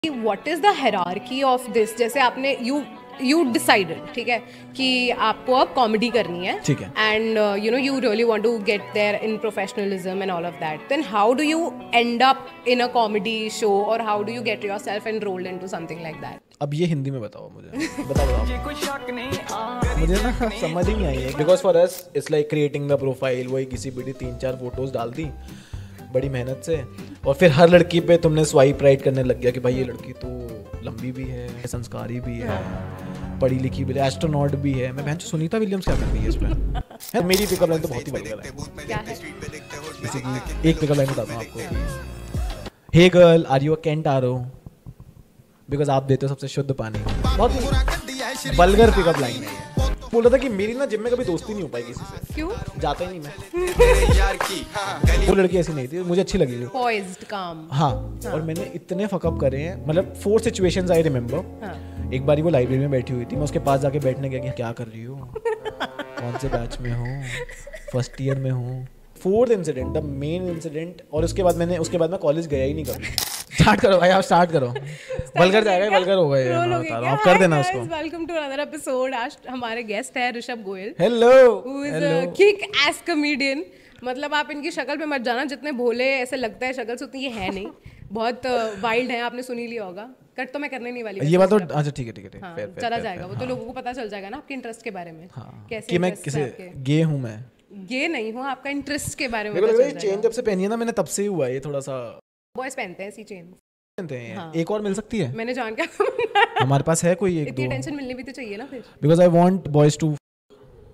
What is the hierarchy of this? जैसे आपने you decided, ठीक है, कि आपको अब कॉमेडी करनी है, ठीक है, and you know you really want to get there in professionalism and all of that, then how do you end up in a comedy show, और how do you get yourself enrolled into something like that? अब ये हिंदी में बताओ मुझे, बताओ मुझे ना समझ ही नहीं आई है, because for us it's like creating the profile, वही किसी भी 3-4 फोटोज डाल दी बड़ी मेहनत से, और फिर हर लड़की पे तुमने स्वाइप राइट करने लग गया कि भाई ये लड़की तो लंबी भी है, संस्कारी भी है, पढ़ी लिखी भी है, एस्ट्रोनॉट भी है। मैं बहन सुनीता विलियम्स क्या कर रही है इस पर? मेरी पिकअप लाइन तो बहुत ही बढ़िया है। क्या है? जैसे कि एक पिकअप लाइन बताता हूँ आपको, hey girl are you a cantt आरो, बिकॉज आप देते हो सबसे शुद्ध पानी। बहुत ही वल्गर पिकअप लाइन है। बोल रहा था कि मेरी ना जिम में कभी दोस्ती नहीं हो पाई किसी से। क्यों? जाता ही नहीं मैं। वो लड़की ऐसी नहीं थी, मुझे अच्छी लगी। Poised, calm. हाँ, और मैंने इतने फकअप करे हैं, मतलब 4 सिचुएशंस आई रिमेम्बर। एक बारी वो लाइब्रेरी में बैठी हुई थी, मैं उसके पास जाके बैठने गया कि क्या कर रही हो, कौन से बैच में हो, फर्स्ट ईयर में हूँ। 4th incident, the main incident, और उसके बाद मैं कॉलेज गया ही नहीं कभी। स्टार्ट करो भाई, आप स्टार्ट करो। वल्गर जाएगा, वल्गर होगा ये, मैं बता रहा हूं, आप कर देना उसको। Welcome to another episode. आज हमारे गेस्ट है Rishabh Goyal. Hello. Who is a kick ass comedian. मतलब आप इनकी शक्ल पे मत जाना, जितने भोले ऐसे लगता है शक्ल से उतनी ये है नहीं, बहुत वाइल्ड है। आपने सुनी लिया होगा। कट तो मैं करने नहीं वाली ये बात तो। अच्छा ठीक है, हाँ, चला जाएगा वो तो लोगों को पता चल जाएगा ना आपके इंटरेस्ट के बारे में। कैसे कि मैं किसे गे हूं, मैं गे नहीं हूं, आपका इंटरेस्ट के बारे में पता चल जाएगा। चेन जब से पहनी है ना मैंने, तब से ही हुआ ये थोड़ा सा। बॉयज पहनते हैं ऐसी चेन। हाँ। एक और मिल सकती है? मैंने जान के हमारे पास है कोई एक इतनी टेंशन मिलनी भी तो चाहिए ना फिर। Because I want boys to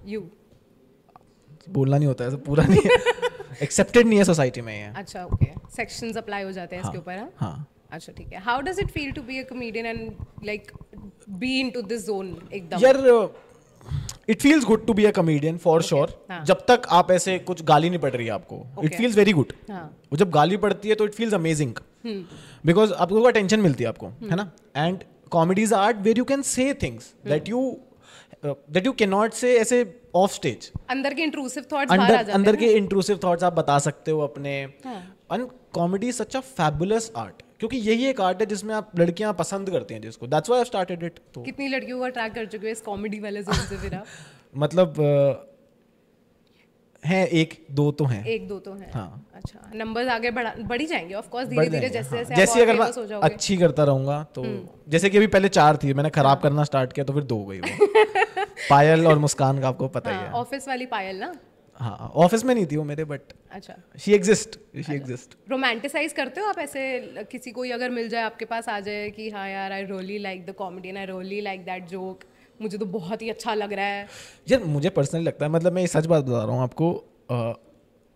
you बोलना नहीं होता है, पूरा नहीं एक्सेप्टेड नहीं है सोसाइटी में ये। अच्छा, ओके, सेक्शंस अप्लाई हो जाते हैं इसके ऊपर। हाँ, अच्छा ठीक है। How does it feel to be a comedian and like be into this zone एकदम? यार it feels good to be a comedian for sure, जब तक आप ऐसे कुछ गाली नहीं पड़ रही है आपको। It feels very good. वो जब गाली पड़ती है तो इट फील्स अमेजिंग, बिकॉज आपको अटेंशन मिलती है आपको, है ना। And comedy is art where you can say things that you can नॉट से ऐसे ऑफ स्टेज। अंदर के इंट्रूसिव थॉट्स बाहर आ जाते हैं। अंदर के इंट्रूसिव थॉट्स आप बता सकते हो अपने। And comedy is such a fabulous art, क्योंकि यही एक आर्ट है जिसमें आप लड़कियां पसंद करती हैं जिसको। That's why I started it. तो कितनी लड़कियों को अट्रैक्ट कर चुके हो इस कॉमेडी वाले जोन से फिर आप? मतलब हैं 1-2 तो हैं। 1-2 तो हैं। हाँ। अच्छा, नंबर्स आगे बढ़ी जाएंगे ऑफ कोर्स, धीरे-धीरे जैसे जैसे अगर मैं अच्छी करता रहूंगा तो। जैसे कि अभी पहले 4 थी, मैंने खराब करना स्टार्ट किया तो फिर 2 हो गई वो। पायल और मुस्कान का आपको पता ही है। ऑफिस वाली पायल ना? हाँ, ऑफिस में नहीं थी वो मेरे, बट अच्छा, शी एग्जिस्ट। रोमांटिसाइज करते हो आप ऐसे? किसी कोई अगर मिल जाए आपके पास आ जाए कि हाँ यार I really like the comedy and I really like that joke, मुझे तो बहुत ही अच्छा लग रहा है। यार मुझे पर्सनली लगता है, मतलब मैं ये सच बात बता रहा हूँ आपको,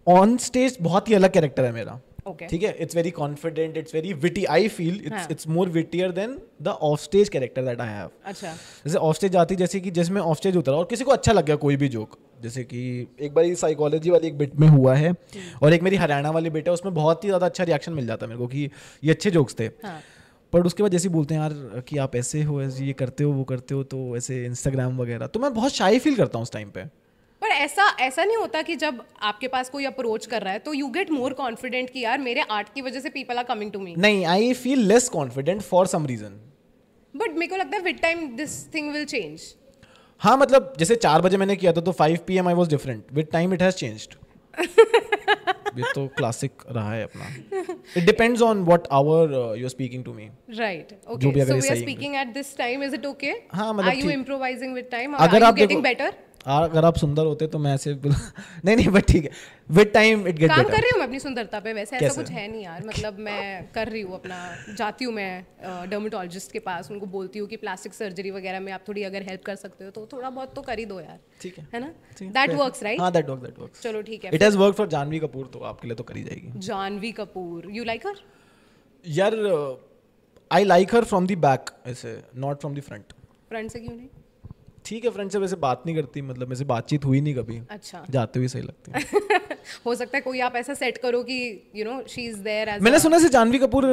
ऑन स्टेज बहुत ही अलग कैरेक्टर है मेरा। ठीक है, it's very confident, it's very witty. I feel it's more wittier than the off stage character that I have. अच्छा, जैसे ऑफ स्टेज आती, जैसे कि जिसमें ऑफ स्टेज उतरा और किसी को अच्छा लग गया कोई भी जोक, जैसे कि एक बार साइकोलॉजी वाली एक बिट में हुआ है, और एक मेरी हरियाणा वाली बिट है, उसमें बहुत ही ज़्यादा अच्छा रिएक्शन मिल जाता है मेरे को कि ये अच्छे जोक्स थे। पर उसके बाद जैसे बोलते हैं यार कि आप ऐसे हो, ऐसे ये करते हो, वो करते हो, तो ऐसे इंस्टाग्राम वगैरह, तो मैं बहुत शाई फील करता हूँ उस टाइम पे। पर ऐसा नहीं होता कि जब आपके पास कोई अप्रोच कर रहा है तो यू गेट मोर कॉन्फिडेंट कि यार मेरे आर्ट की वजह से people are coming to me? नहीं, I feel less confident for some reason. But मेरे को लगता है with time this thing will change. हाँ, मतलब जैसे 4 बजे मैंने किया था तो 5 PM I was different. With time it has changed. ये तो क्लासिक रहा है अपना। It depends on what hour you are speaking to me. Right, okay, so we are speaking at this time, is it okay? हाँ, मतलब are you improvising with time? अगर आप getting better? अगर आप सुंदर होते तो मैं ऐसे नहीं, बट ठीक है, with time it get better. काम कर रही हूँ मैं अपनी सुंदरता पे, वैसे ऐसा कुछ है नहीं यार। मतलब मैं कर रही हूँ अपना, जाती हूँ मैं डर्मेटोलॉजिस्ट के पास, उनको बोलती हूँ कि प्लास्टिक सर्जरी वगैरह में आप थोड़ी अगर हेल्प कर सकते हो तो थोड़ा बहुत तो कर ही दो यार। ठीक है ना? That works right? हाँ, दैट वर्क्स। चलो ठीक है। It has worked for Janhvi Kapoor, तो आपके लिए तो कर ही जाएगी। Janhvi Kapoor, you like her? यार I like her from the back, ऐसे not from the front. Front से क्यों नहीं? ठीक है, फ्रेंड से वैसे बात नहीं करती, मतलब मेरे से बातचीत हुई नहीं कभी। अच्छा, जाते हुए सही लगती है। हो सकता है कोई आप ऐसा सेट करो कि you know she is there as. मैंने सुना है जानवी कपूर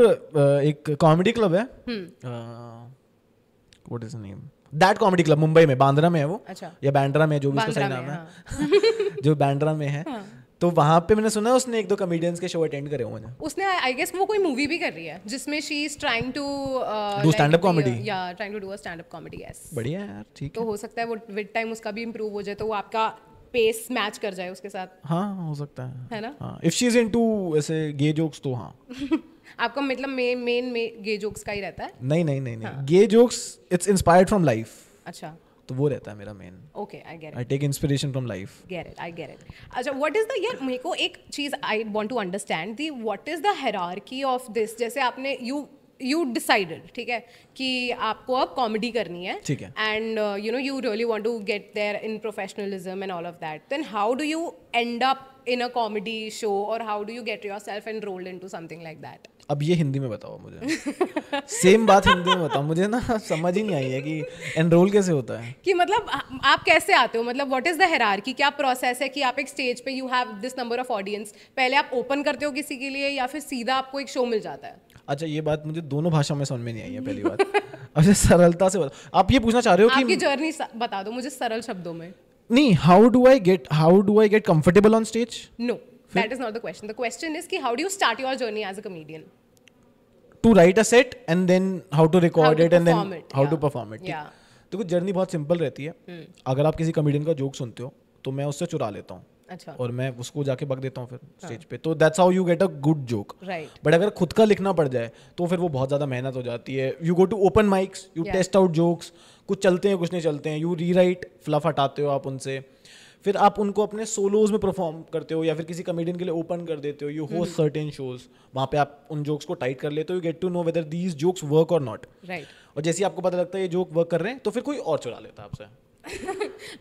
एक कॉमेडी क्लब है, what is the name, that comedy club, Mumbai में, बांद्रा में है वो। अच्छा, या बैंड्रा में, जो भी उसका सही नाम है। जो बैंड्रा में है, तो वहां पे मैंने सुना उसने 1-2 कॉमेडियंस के शो अटेंड करे हुए हैं। उसने आई गेस वो कोई मूवी भी कर रही है जिसमें she is trying to do stand up comedy. या trying to do a stand up comedy. Yes, बढ़िया है यार, ठीक तो है। हो सकता है वो विद टाइम उसका भी इंप्रूव हो जाए, तो वो आपका पेस मैच कर जाए उसके साथ। हाँ हो सकता है ना? हाँ, इफ शी इज इनटू ऐसे गे जोक्स तो हाँ। आपका मतलब मेन गे जोक्स का ही रहता है? नहीं, gay jokes it's inspired from life. अच्छा, तो वो रहता है मेरा main. Okay, I get it, I take inspiration from life. I get it. अच्छा, व्हाट इज द, यार मेरे को एक चीज I want to understand the, what is the hierarchy of this? जैसे आपने यू डिसाइडेड, ठीक है, कि आपको अब कॉमेडी करनी है, ठीक है, and you know you really want to get there in professionalism and all of that, then how do you end up in a comedy show, or how do you get yourself enrolled into something like that? अब ये हिंदी में बताओ मुझे। Same बात हिंदी में बताओ मुझे ना, समझ ही नहीं आई है कि एनरोल कैसे होता है। कि मतलब आप कैसे आते हो, मतलब व्हाट इज द हायरार्की? क्या प्रोसेस है कि आप एक स्टेज पे you have this number of audience, पहले आप ओपन करते हो किसी के लिए या फिर सीधा आपको एक शो मिल जाता है? अच्छा, ये बात मुझे दोनों भाषा में समझ में नहीं आई है, पहली बात। अच्छा, सरलता से बताओ, आप ये पूछना चाह रहे हो कि आपकी जर्नी बता दो मुझे सरल शब्दों में। नहीं, how do I get comfortable on stage? No, that is not the question. The question is कि how do you start your journey as a comedian? To write a set and then how to record it and then how to perform it. देखो, journey बहुत simple रहती है। अगर आप किसी comedian का joke सुनते हो तो मैं उससे चुरा लेता हूँ। अच्छा। और मैं उसको जाके बक देता हूँ फिर स्टेज पे, तो that's how you get a good joke. Right. But अगर खुद का लिखना पड़ जाए तो फिर वो बहुत ज़्यादा मेहनत हो जाती है। You go to open mics, you test out jokes, कुछ चलते हैं कुछ नहीं चलते हैं, यू रीराइट, फ्लफ हटाते हो आप उनसे, फिर आप उनको अपने सोलोज में परफॉर्म करते हो या फिर किसी कॉमेडियन के लिए ओपन कर देते हो। यू होस्ट सर्टेन शोज, वहाँ पे आप उन जोक्स को टाइट कर लेते हो। You get to know whether these jokes work और नॉट। राइट। और जैसे आपको पता लगता है ये जोक वर्क कर रहे हैं तो फिर कोई और चुरा लेता है आपसे।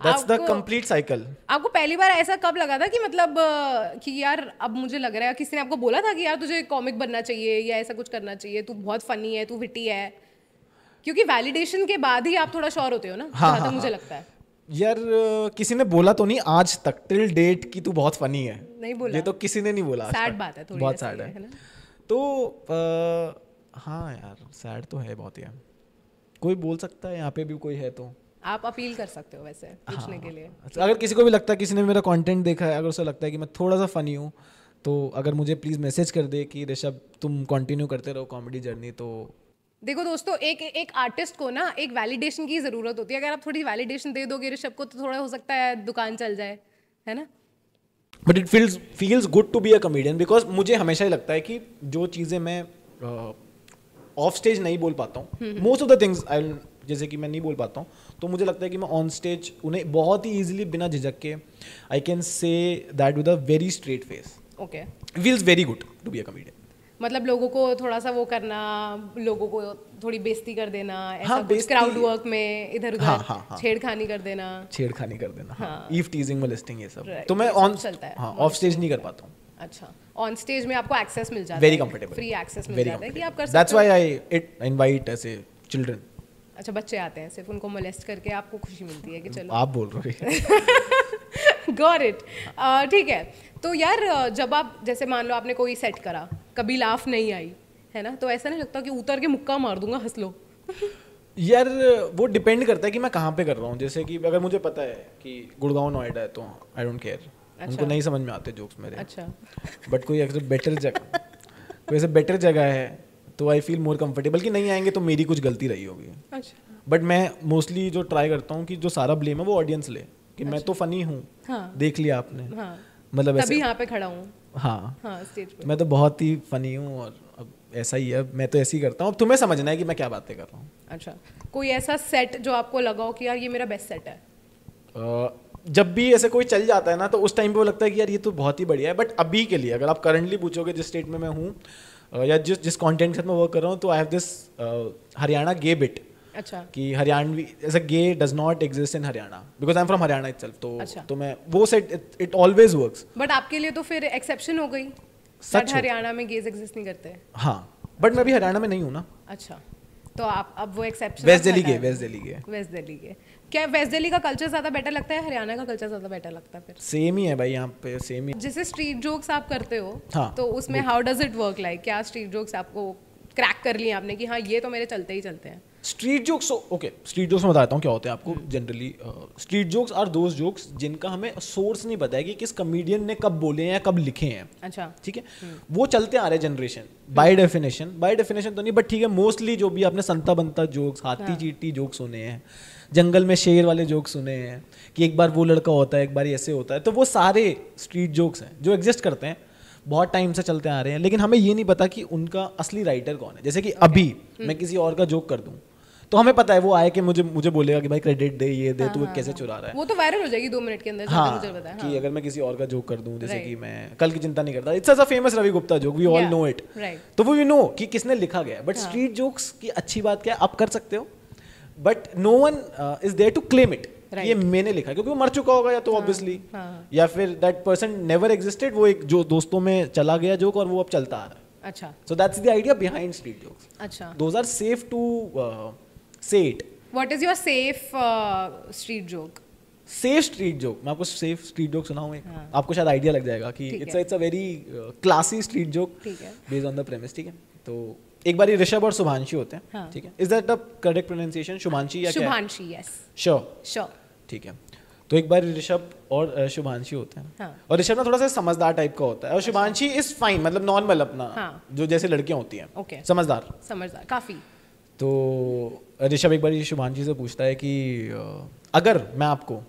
That's the complete cycle. आपको पहली बार ऐसा कब लगा था कि मतलब कि यार अब मुझे लग रहा है, किसी ने आपको बोला था कि यार तुझे कॉमिक बनना चाहिए या ऐसा कुछ करना चाहिए, तू बहुत फनी है, तू विटी है? क्योंकि वैलिडेशन के बाद ही आप थोड़ा श्योर होते हो ना, जहाँ तक मुझे लगता है। यार किसी ने बोला तो नहीं आज तक, टिल डेट कि तू बहुत फनी है, नहीं बोला। ये तो किसी ने नहीं बोला। सैड बात है थोड़ी, बहुत सैड है। तो हाँ यार, सैड तो है बहुत यार। कोई बोल सकता है यहाँ पे भी कोई है तो आप अपील कर सकते हो वैसे पूछने के लिए। अगर किसी को भी लगता है, किसी ने मेरा कंटेंट देखा है, अगर उसे लगता है कि मैं थोड़ा सा फनी हूँ तो अगर मुझे प्लीज़ मैसेज कर दे कि ऋषभ तुम कंटिन्यू करते रहो कॉमेडी जर्नी। तो देखो दोस्तों, एक आर्टिस्ट को ना एक वैलिडेशन की ज़रूरत होती है। अगर आप थोड़ी वैलिडेशन दे दोगे ऋषभ को तो थोड़ा हो सकता है दुकान चल जाए, है ना? But it feels good to be a comedian, because मुझे हमेशा ही लगता है कि जो चीज़ें मैं ऑफ स्टेज नहीं बोल पाता हूँ, मोस्ट ऑफ द थिंग्स जैसे कि मैं नहीं बोल पाता हूँ, तो मुझे लगता है कि मैं ऑन स्टेज उन्हें बहुत ही ईजिली बिना झिझक के I can say that with a very straight face. Okay, feels very good to be a comedian. मतलब लोगों को थोड़ा सा वो करना, लोगों को थोड़ी बेइज्जती कर देना, ऐसा हाँ, कुछ क्राउड वर्क में इधर उधर हाँ, छेड़खानी कर देना, ईव टीजिंग, मोलेस्टिंग, ये सब Right, तो मैं ये सब ऑन चलता है, ऑफ स्टेज नहीं कर पाता हूँ। अच्छा, ऑन स्टेज में आपको एक्सेस मिल जाता है, वेरी कंफर्टेबल, फ्री एक्सेस मिल जाता है कि आप कर सकते हो। दैट्स व्हाई आई इनवाइट ऐसे चिल्ड्रन। अच्छा, बच्चे आते हैं, सिर्फ उनको मोलेस्ट करके आपको खुशी मिलती है कि चलो आप बोल रहे हो। Got it. ठीक है, तो यार जब आप जैसे मान लो आपने कोई सेट करा, कभी लाफ नहीं आई, है ना, तो ऐसा नहीं लगता कि उतर के मुक्का मार दूंगा, हंस लो? यार वो डिपेंड करता है कि मैं कहाँ पे कर रहा हूँ। जैसे कि अगर मुझे पता है कि गुड़गांव नोएडा है तो आई डोंट केयर, उनको नहीं समझ में आते जोक्स मेरे। अच्छा। बट कोई ऐसे बेटर जगह, कोई ऐसे बेटर जगह है तो आई फील मोर कंफर्टेबल कि नहीं आएंगे तो मेरी कुछ गलती रही होगी। अच्छा। बट मैं मोस्टली जो ट्राई करता हूँ कि जो सारा ब्लेम है वो ऑडियंस ले, कि मैं तो फनी हूँ, देख लिया आपने, मतलब तभी यहाँ पे खड़ा हूँ। हाँ, स्टेज पे मैं तो बहुत ही फनी हूँ और अब ऐसा ही है, मैं तो ऐसे ही करता हूँ। अब तुम्हें समझना है कि मैं क्या बातें कर रहा हूँ। अच्छा, कोई ऐसा सेट जो आपको लगा हो कि यार ये मेरा बेस्ट सेट है? जब भी ऐसे कोई चल जाता है ना तो उस टाइम पे वो लगता है कि यार ये तो बहुत ही बढ़िया है। बट अभी के लिए अगर आप करंटली पूछोगे जिस स्टेट में मैं हूँ या जिस कंटेंट के साथ मैं वर्क कर रहा हूँ, तो I have this Haryana gay bit. अच्छा। कि हरियाणवी ऐसा gay does not exist in Haryana because I am from Haryana itself. तो अच्छा। तो मैं वो set it always works. But आपके लिए तो फिर एक्सेप्शन हो गई, सच हरियाणा में गेज एग्जिस्ट नहीं करते। हाँ, बट मैं भी हरियाणा में नहीं हूँ ना। अच्छा, तो आप अब वो एक्सेप्शन वेस्ट दिल्ली के क्या वेस्ट दिल्ली का कल्चर ज्यादा बेटर लगता है, हरियाणा का कल्चर ज्यादा बेटर लगता है? फिर सेम ही है भाई, यहाँ पे सेम ही। जैसे स्ट्रीट जोक्स आप करते हो, हाँ, तो उसमें how does it work, like क्या स्ट्रीट जोक्स आपको क्रैक कर लिए आपने कि हाँ ये तो मेरे चलते ही चलते हैं? Street jokes, okay, street jokes में बताता हूँ क्या होते हैं आपको generally. Street jokes are those jokes जिनका हमें सोर्स नहीं पता है कि किस कमेडियन ने कब बोले हैं या कब लिखे हैं। अच्छा, ठीक है, वो चलते आ रहे जनरेशन बाय डेफिनेशन तो नहीं, बट ठीक है, मोस्टली जो भी आपने संता बनता जोक्स, हाथी चींटी जोक्स सुने हैं, जंगल में शेर वाले जोक्स सुने हैं कि एक बार वो लड़का होता है, एक बार ऐसे होता है, तो वो सारे स्ट्रीट जोक्स हैं जो एग्जिस्ट करते हैं, बहुत टाइम से चलते आ रहे हैं, लेकिन हमें ये नहीं पता कि उनका असली राइटर कौन है। जैसे कि अभी मैं किसी और का जोक कर दूं तो हमें पता है वो आए कि मुझे बोलेगा कि भाई क्रेडिट दे, ये दे, तू कैसे चुरा रहा है। वो तो वायरल हो जाएगी 2 मिनट के अंदर। हाँ, मुझे पता है कि अगर मैं किसी और का जोक कर दूं, जैसे कि मैं कल की चिंता नहीं करता, it's a famous Ravi Gupta joke, we all know it, तो वो यू नो कि किसने लिखा गया। बट स्ट्रीट जोक्स की अच्छी बात क्या है, आप कर सकते हो, but no one is there to claim it, ये मैंने लिखा, क्योंकि वो मर चुका होगा या तो ऑब्वियसली, या फिर दैट पर्सन नेवर एग्जिस्टेड, वो एक जो दोस्तों में चला गया जोक और वो अब चलता आ रहा है। अच्छा, so that's the idea behind street jokes. अच्छा, दोज आर सेफ टू से it. What is your safe street joke? Safe street joke, मैं आपको सेफ स्ट्रीट जोक सुनाऊं एक, आपको शायद आइडिया लग जाएगा कि it's a very classy street joke based on the premise. ठीक है, तो एक बार ऋषभ और शुभांशी होते हैं। ठीक है, is that the correct pronunciation, Shubhanshi या शुभांशी? Yes, sure. ठीक है, तो एक बार ऋषभ और शुभांशी होते हैं, और ऋषभ ना थोड़ा सा समझदार टाइप का होता है, और शुभांशी इज फाइन, मतलब नॉर्मल अपना, जो जैसे लड़कियां होती हैं, समझदार काफी। तो ऋषभ एक बार शुभांशी से पूछता है कि अगर मैं आपको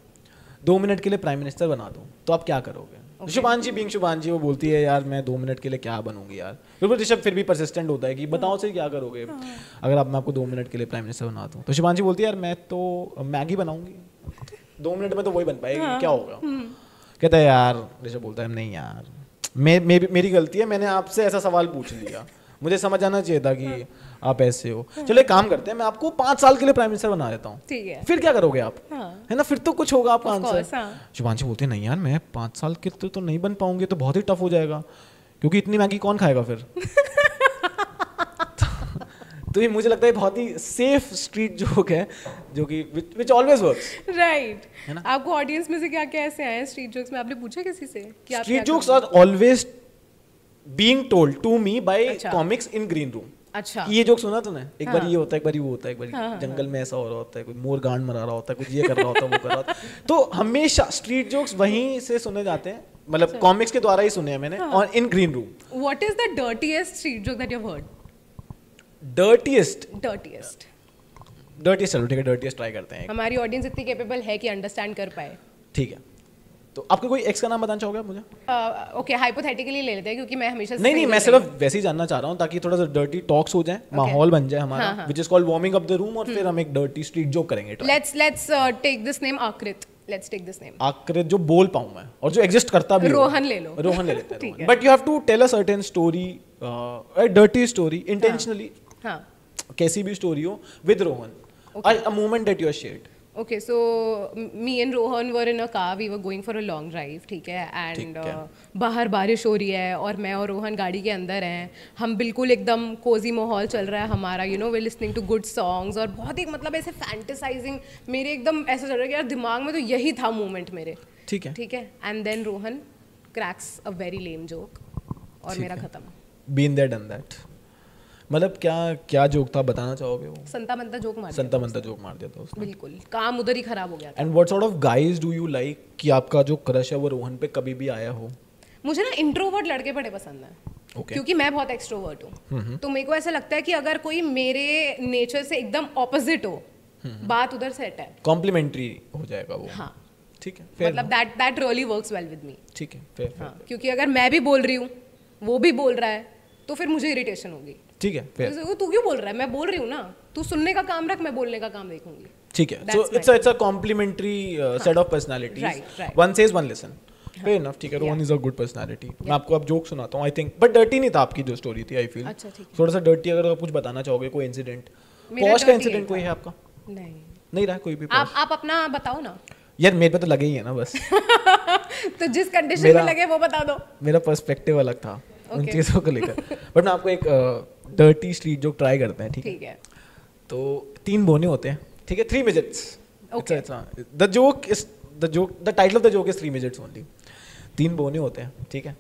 2 मिनट के लिए प्राइम मिनिस्टर बना दूं तो आप क्या करोगे? शुभांशी बीइंग शुभांशी वो बोलती है, यार मैं 2 मिनट के लिए क्या बनूंगी यार। फिर ऋषभ फिर भी परसिस्टेंट होता है कि बताओ सही क्या करोगे अगर मैं आपको 2 मिनट के लिए प्राइम मिनिस्टर बना दूं? तो शुभांशी बोलती है, यार मैं तो मैगी बनाऊंगी, 2 मिनट में तो वही बन पाएगी, क्या होगा? कहता है यार, ऋषभ बोलता है, नहीं यार, मेरी गलती है, मैंने आपसे ऐसा सवाल पूछ लिया, मुझे समझ आना चाहिए था कि आप ऐसे हो। चलो एक काम करते हैं, मैं आपको 5 साल के लिए प्राइम मिनिस्टर बना देता हूँ, ठीक है, फिर क्या करोगे आप? है ना, फिर तो कुछ होगा आपका आंसर। शुभांशी बोलते हैं, नहीं यार, मैं 5 साल के तो नहीं बन पाऊंगी, तो बहुत ही टफ हो जाएगा, क्योंकि इतनी मैगी कौन खाएगा फिर। तो ये मुझे लगता है बहुत ही सेफ स्ट्रीट जोक है, जो कि which always works, राइट। आपको ऑडियंस में से क्या क्या ऐसे आए स्ट्रीट जोक्स में? आपने पूछा किसी से कि आप street jokes are always being told to me by comics in green room. अच्छा, ये जोक सुना तूने? एक बार ये होता है, एक बार वो होता है, एक बार जंगल में ऐसा हो रहा होता है, कोई मोर गांड मरा रहा होता है, कुछ ये कर रहा होता है, वो कर रहा होता है। तो हमेशा स्ट्रीट जोक्स वहीं से सुने जाते हैं, मतलब कॉमिक्स के द्वारा ही सुने हैं मैंने, और इन green room. What is the dirtiest street joke that you have heard? Dirtiest, चलो ठीक है, डर्टीएस्ट ट्राई करते हैं। हमारी ऑडियंस इतनी कैपेबल है कि अंडरस्टैंड कर पाए। ठीक है, तो आपको कोई एक्स का नाम बताना चाहोगे मुझे? ओके, हाइपोथेटिकली ले लेते हैं, क्योंकि मैं हमेशा नहीं, मैं सिर्फ वैसे ही जानना चाह रहा हूँ, ताकि थोड़ा सा डर्टी टॉक्स हो जाए, माहौल बन जाए हमारा, which is called warming up the room, और फिर हम एक डर्टी स्ट्रीट जोक करेंगे। Let's take this name Aakrit. Let's take this name Aakrit, जो बोल पाऊं मैं और जो एग्जिस्ट करता भी। रोहन ले लो, रोहन ले लेते हैं, but you have to tell a certain story, a dirty story, intentionally, कैसी भी स्टोरी हो, with Rohan, a moment that you are shared. Okay, so me and Rohan were in a car, we were going for a long drive, ठीक है, and बाहर बारिश हो रही है और मैं और रोहन गाड़ी के अंदर हैं, हम बिल्कुल एकदम कोजी माहौल चल रहा है हमारा, you know, we listening to good songs, और बहुत ही मतलब ऐसे फैंटेसाइजिंग, मेरे एकदम ऐसा चल रहा है कि यार दिमाग में तो यही था मोमेंट मेरे, ठीक है, and then Rohan cracks a very lame joke और मेरा खत्म। Been there done that. मतलब क्या जोक था, बताना चाहोगे? वो संता मंता जोक मार दिया था उसने, बिल्कुल, काम उधर ही खराब हो गया था। And what sort of guys do you like, कि आपका जो क्रश है वो रोहन पे कभी भी आया हो? मुझे ना इंट्रोवर्ट लड़के बड़े पसंद हैं, क्योंकि मैं बहुत एक्सट्रोवर्ट हूँ, तो मेरे को ऐसा लगता है कि अगर कोई मेरे नेचर से एकदम ऑपोजिट हो, बात उधर सेट है, कॉम्प्लीमेंट्री हो जाएगा वो। हाँ, ठीक है, मतलब that really works well with me. ठीक है, फेयर, क्योंकि अगर मैं भी बोल रही हूँ, वो भी बोल रहा है, तो फिर मुझे इरिटेशन होगी। ठीक है, तो तू क्यों बोल रहा है? मैं बोल रही हूँ ना, तू सुनने का काम रख, मैं बोलने का काम देखूंगी। ठीक है, so it's a complementary set of personalities, one says one listen, fair enough. ठीक है, Rohan is a good personality. मैं आपको अब जोक सुनाता हूँ, आई थिंक, बट डर्टी नहीं था आपकी जो स्टोरी थी, आई फील थोड़ा सा डर्टी। अगर आप कुछ बताना चाहोगे, कोई इंसिडेंट, पॉश का इंसिडेंट कोई है आपका? नहीं रहा कोई भी? आप अपना बताओ ना यार, मेरे पे तो लगे ही है ना बस। तो जिस कंडीशन में लगे वो बता दो। मेरा पर्सपेक्टिव अलग था उन चीज़ों को लेकर, बट मैं आपको एक डर्टी स्ट्रीट जोक ट्राई करते हैं, ठीक है? तो 3 बोने होते हैं, ठीक है, 3 midgets. The title of the joke is 3 midgets only. 3 बोने होते हैं, ठीक है,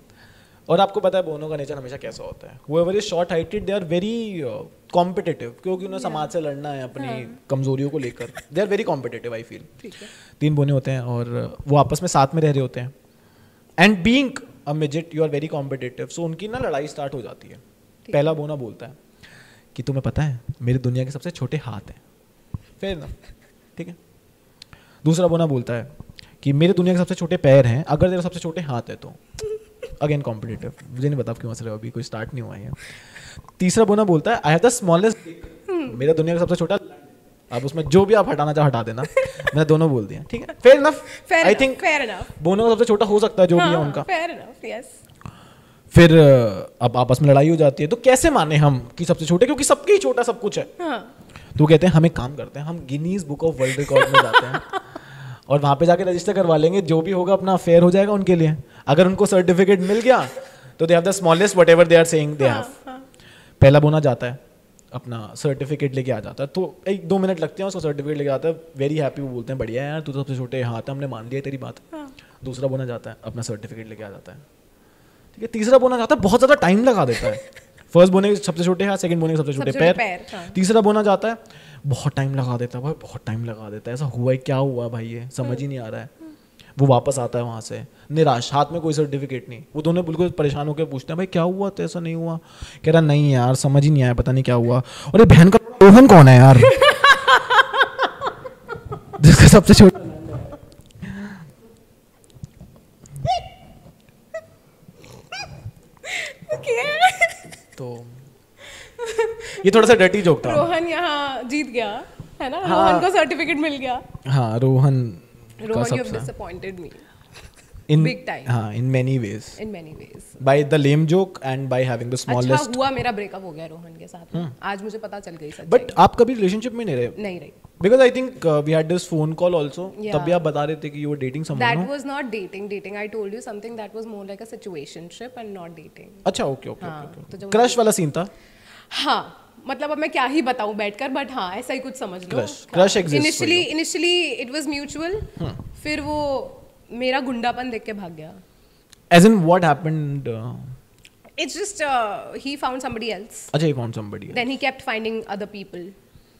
और आपको पता है बोनो का नेचर हमेशा कैसा होता है, whoever is short heighted they are very competitive, क्योंकि उन्हें समाज से लड़ना है अपनी कमजोरियों को लेकर, they are very competitive I feel. 3 बोने होते हैं और वो आपस में साथ में रह रहे होते हैं, and being a medic you are very competitive, so उनकी ना लड़ाई स्टार्ट हो जाती है। पहला बोना बोलता है कि तुम्हें पता है मेरी दुनिया के सबसे छोटे हाथ हैं, फिर ना ठीक है। दूसरा बोना बोलता है कि मेरे दुनिया के सबसे छोटे पैर हैं, अगर तेरे सबसे छोटे हाथ है तो। अगेन कॉम्पिटिटिव, मुझे नहीं पता क्यों हंस रहे हो, अभी कोई स्टार्ट नहीं हुआ है। तीसरा बोना बोलता है आई हैव द स्मॉलेस्ट, मेरा दुनिया का सबसे छोटा, अब उसमें जो भी आप हटाना चाहो हटा देना। मैंने दोनों बोल दिया, ठीक है, फेयर इनफ। आई थिंक बोनो का सबसे छोटा हो सकता है जो भी है उनका, फेयर इनफ, यस। फिर अब आपस में लड़ाई हो जाती है, तो कैसे माने हम कि सबसे छोटे, क्योंकि सबके ही छोटा सब कुछ है। तो कहते हैं हम एक काम करते हैं, हम Guinness book of world record में जाते हैं और वहाँ पे जाके रजिस्टर करवा लेंगे, जो भी होगा अपना फेयर हो जाएगा उनके लिए। अगर उनको सर्टिफिकेट मिल गया तो they have the smallest whatever they are saying they have. पहला बोना जाता है, अपना सर्टिफिकेट लेके आ जाता है, तो 1-2 मिनट लगते हैं उसको सर्टिफिकेट लेके आता है, वेरी हैप्पी, वो बोलते हैं बढ़िया यार तू तो सबसे छोटे हाथ है, हमने मान लिया तेरी बात। दूसरा बोना जाता है, अपना सर्टिफिकेट लेके आ जाता है, ठीक है। तीसरा बोना जाता है, बहुत ज़्यादा टाइम लगा देता है। फर्स्ट बोने के सबसे छोटे हाथ, सेकंड बोने के सबसे छोटे पैर। तीसरा बोना जाता है, बहुत टाइम लगा देता है भाई, बहुत टाइम लगा देता है, ऐसा हुआ है क्या हुआ भाई, ये समझ ही नहीं आ रहा है। वो वापस आता है वहाँ से निराश, हाथ में कोई सर्टिफिकेट नहीं। वो दोनों बिल्कुल परेशान होकर पूछते हैं भाई क्या हुआ, तो ऐसा नहीं हुआ। कह रहा नहीं यार समझ ही नहीं आया, पता नहीं क्या हुआ। और ये बहन का रोहन कौन है यार जिसका सबसे छोटा। तो ये थोड़ा सा डर्टी जोक था। रोहन यहाँ जीत गया है ना, रोहन को सर्टिफिकेट मिल गया। हाँ Rohan you have disappointed me in big time, in many ways by the lame joke and by having the smallest। अच्छा हुआ मेरा ब्रेकअप हो गया रोहन के साथ, आज मुझे पता चल गई सच्चाई। बट आप कभी रिलेशनशिप में नहीं रहे? Because I think we had this phone call also, तब भी आप बता रहे थे कि you were dating someone। That was not dating, I told you something that was more like a situationship and not dating। अच्छा ओके, क्रश वाला scene था। हाँ मतलब अब मैं क्या ही बताऊं बैठकर, बट हाँ ऐसा ही कुछ समझ लो। Crush exist. Initially it was mutual, फिर वो मेरा गुंडापन देख के भाग गया। As in what happened? It's just he found somebody else। अच्छा he found somebody else। Then he kept finding other people,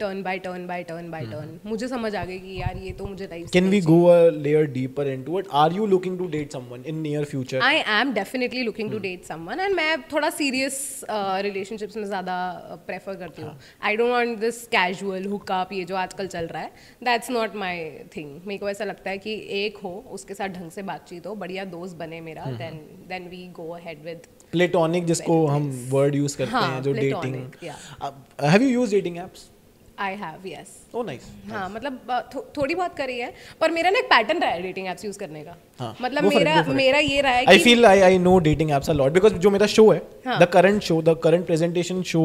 turn by turn by turn by turn। मुझे समझ आ गई कि यार ये तो मुझे life. Can we go a layer deeper into it? Are you looking to date someone in near future? I am definitely looking to date someone, and मैं थोड़ा serious relationships में ज़्यादा prefer करती हूँ। I don't want this casual hookup ये जो आजकल चल रहा है, that's not my thing। मेरे को ऐसा लगता है कि एक हो, उसके साथ ढंग से बातचीत हो, बढ़िया दोस्त बने मेरा, then we go ahead with platonic, जिसको हम word use करते हैं जो dating। Have you used dating apps? I have, yes। Oh nice। हाँ मतलब थोड़ी बहुत करी है, पर मेरा ना एक पैटर्न रहा है डेटिंग एप्स यूज करने का। हाँ, मतलब मेरा ये रहा है I feel I know dating apps a lot because जो मेरा शो है, the current presentation show,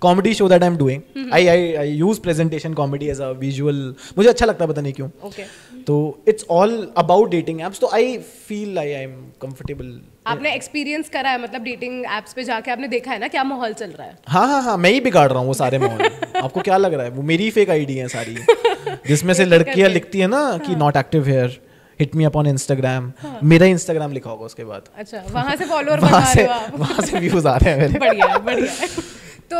comedy show that I'm doing, I use presentation comedy as a visual। मुझे अच्छा लगता है, पता नहीं क्यों। Okay। तो it's all about dating apps, तो I feel I am comfortable। आपने एक्सपीरियंस करा है मतलब डेटिंग एप्स पे जाके आपने देखा है ना क्या माहौल चल रहा है? हाँ मैं ही बिगाड़ रहा हूँ वो सारे माहौल। आपको क्या लग रहा है वो मेरी फेक आईडी है सारी, जिसमें से लड़कियां लिखती है ना कि not active here, hit me up on Instagram. मेरा इंस्टाग्राम लिखा होगा उसके बाद। अच्छा वहां से फॉलोअर बढ़ा रहे हो आप? वहां से व्यूज आ रहे हैं मेरे। बढ़िया तो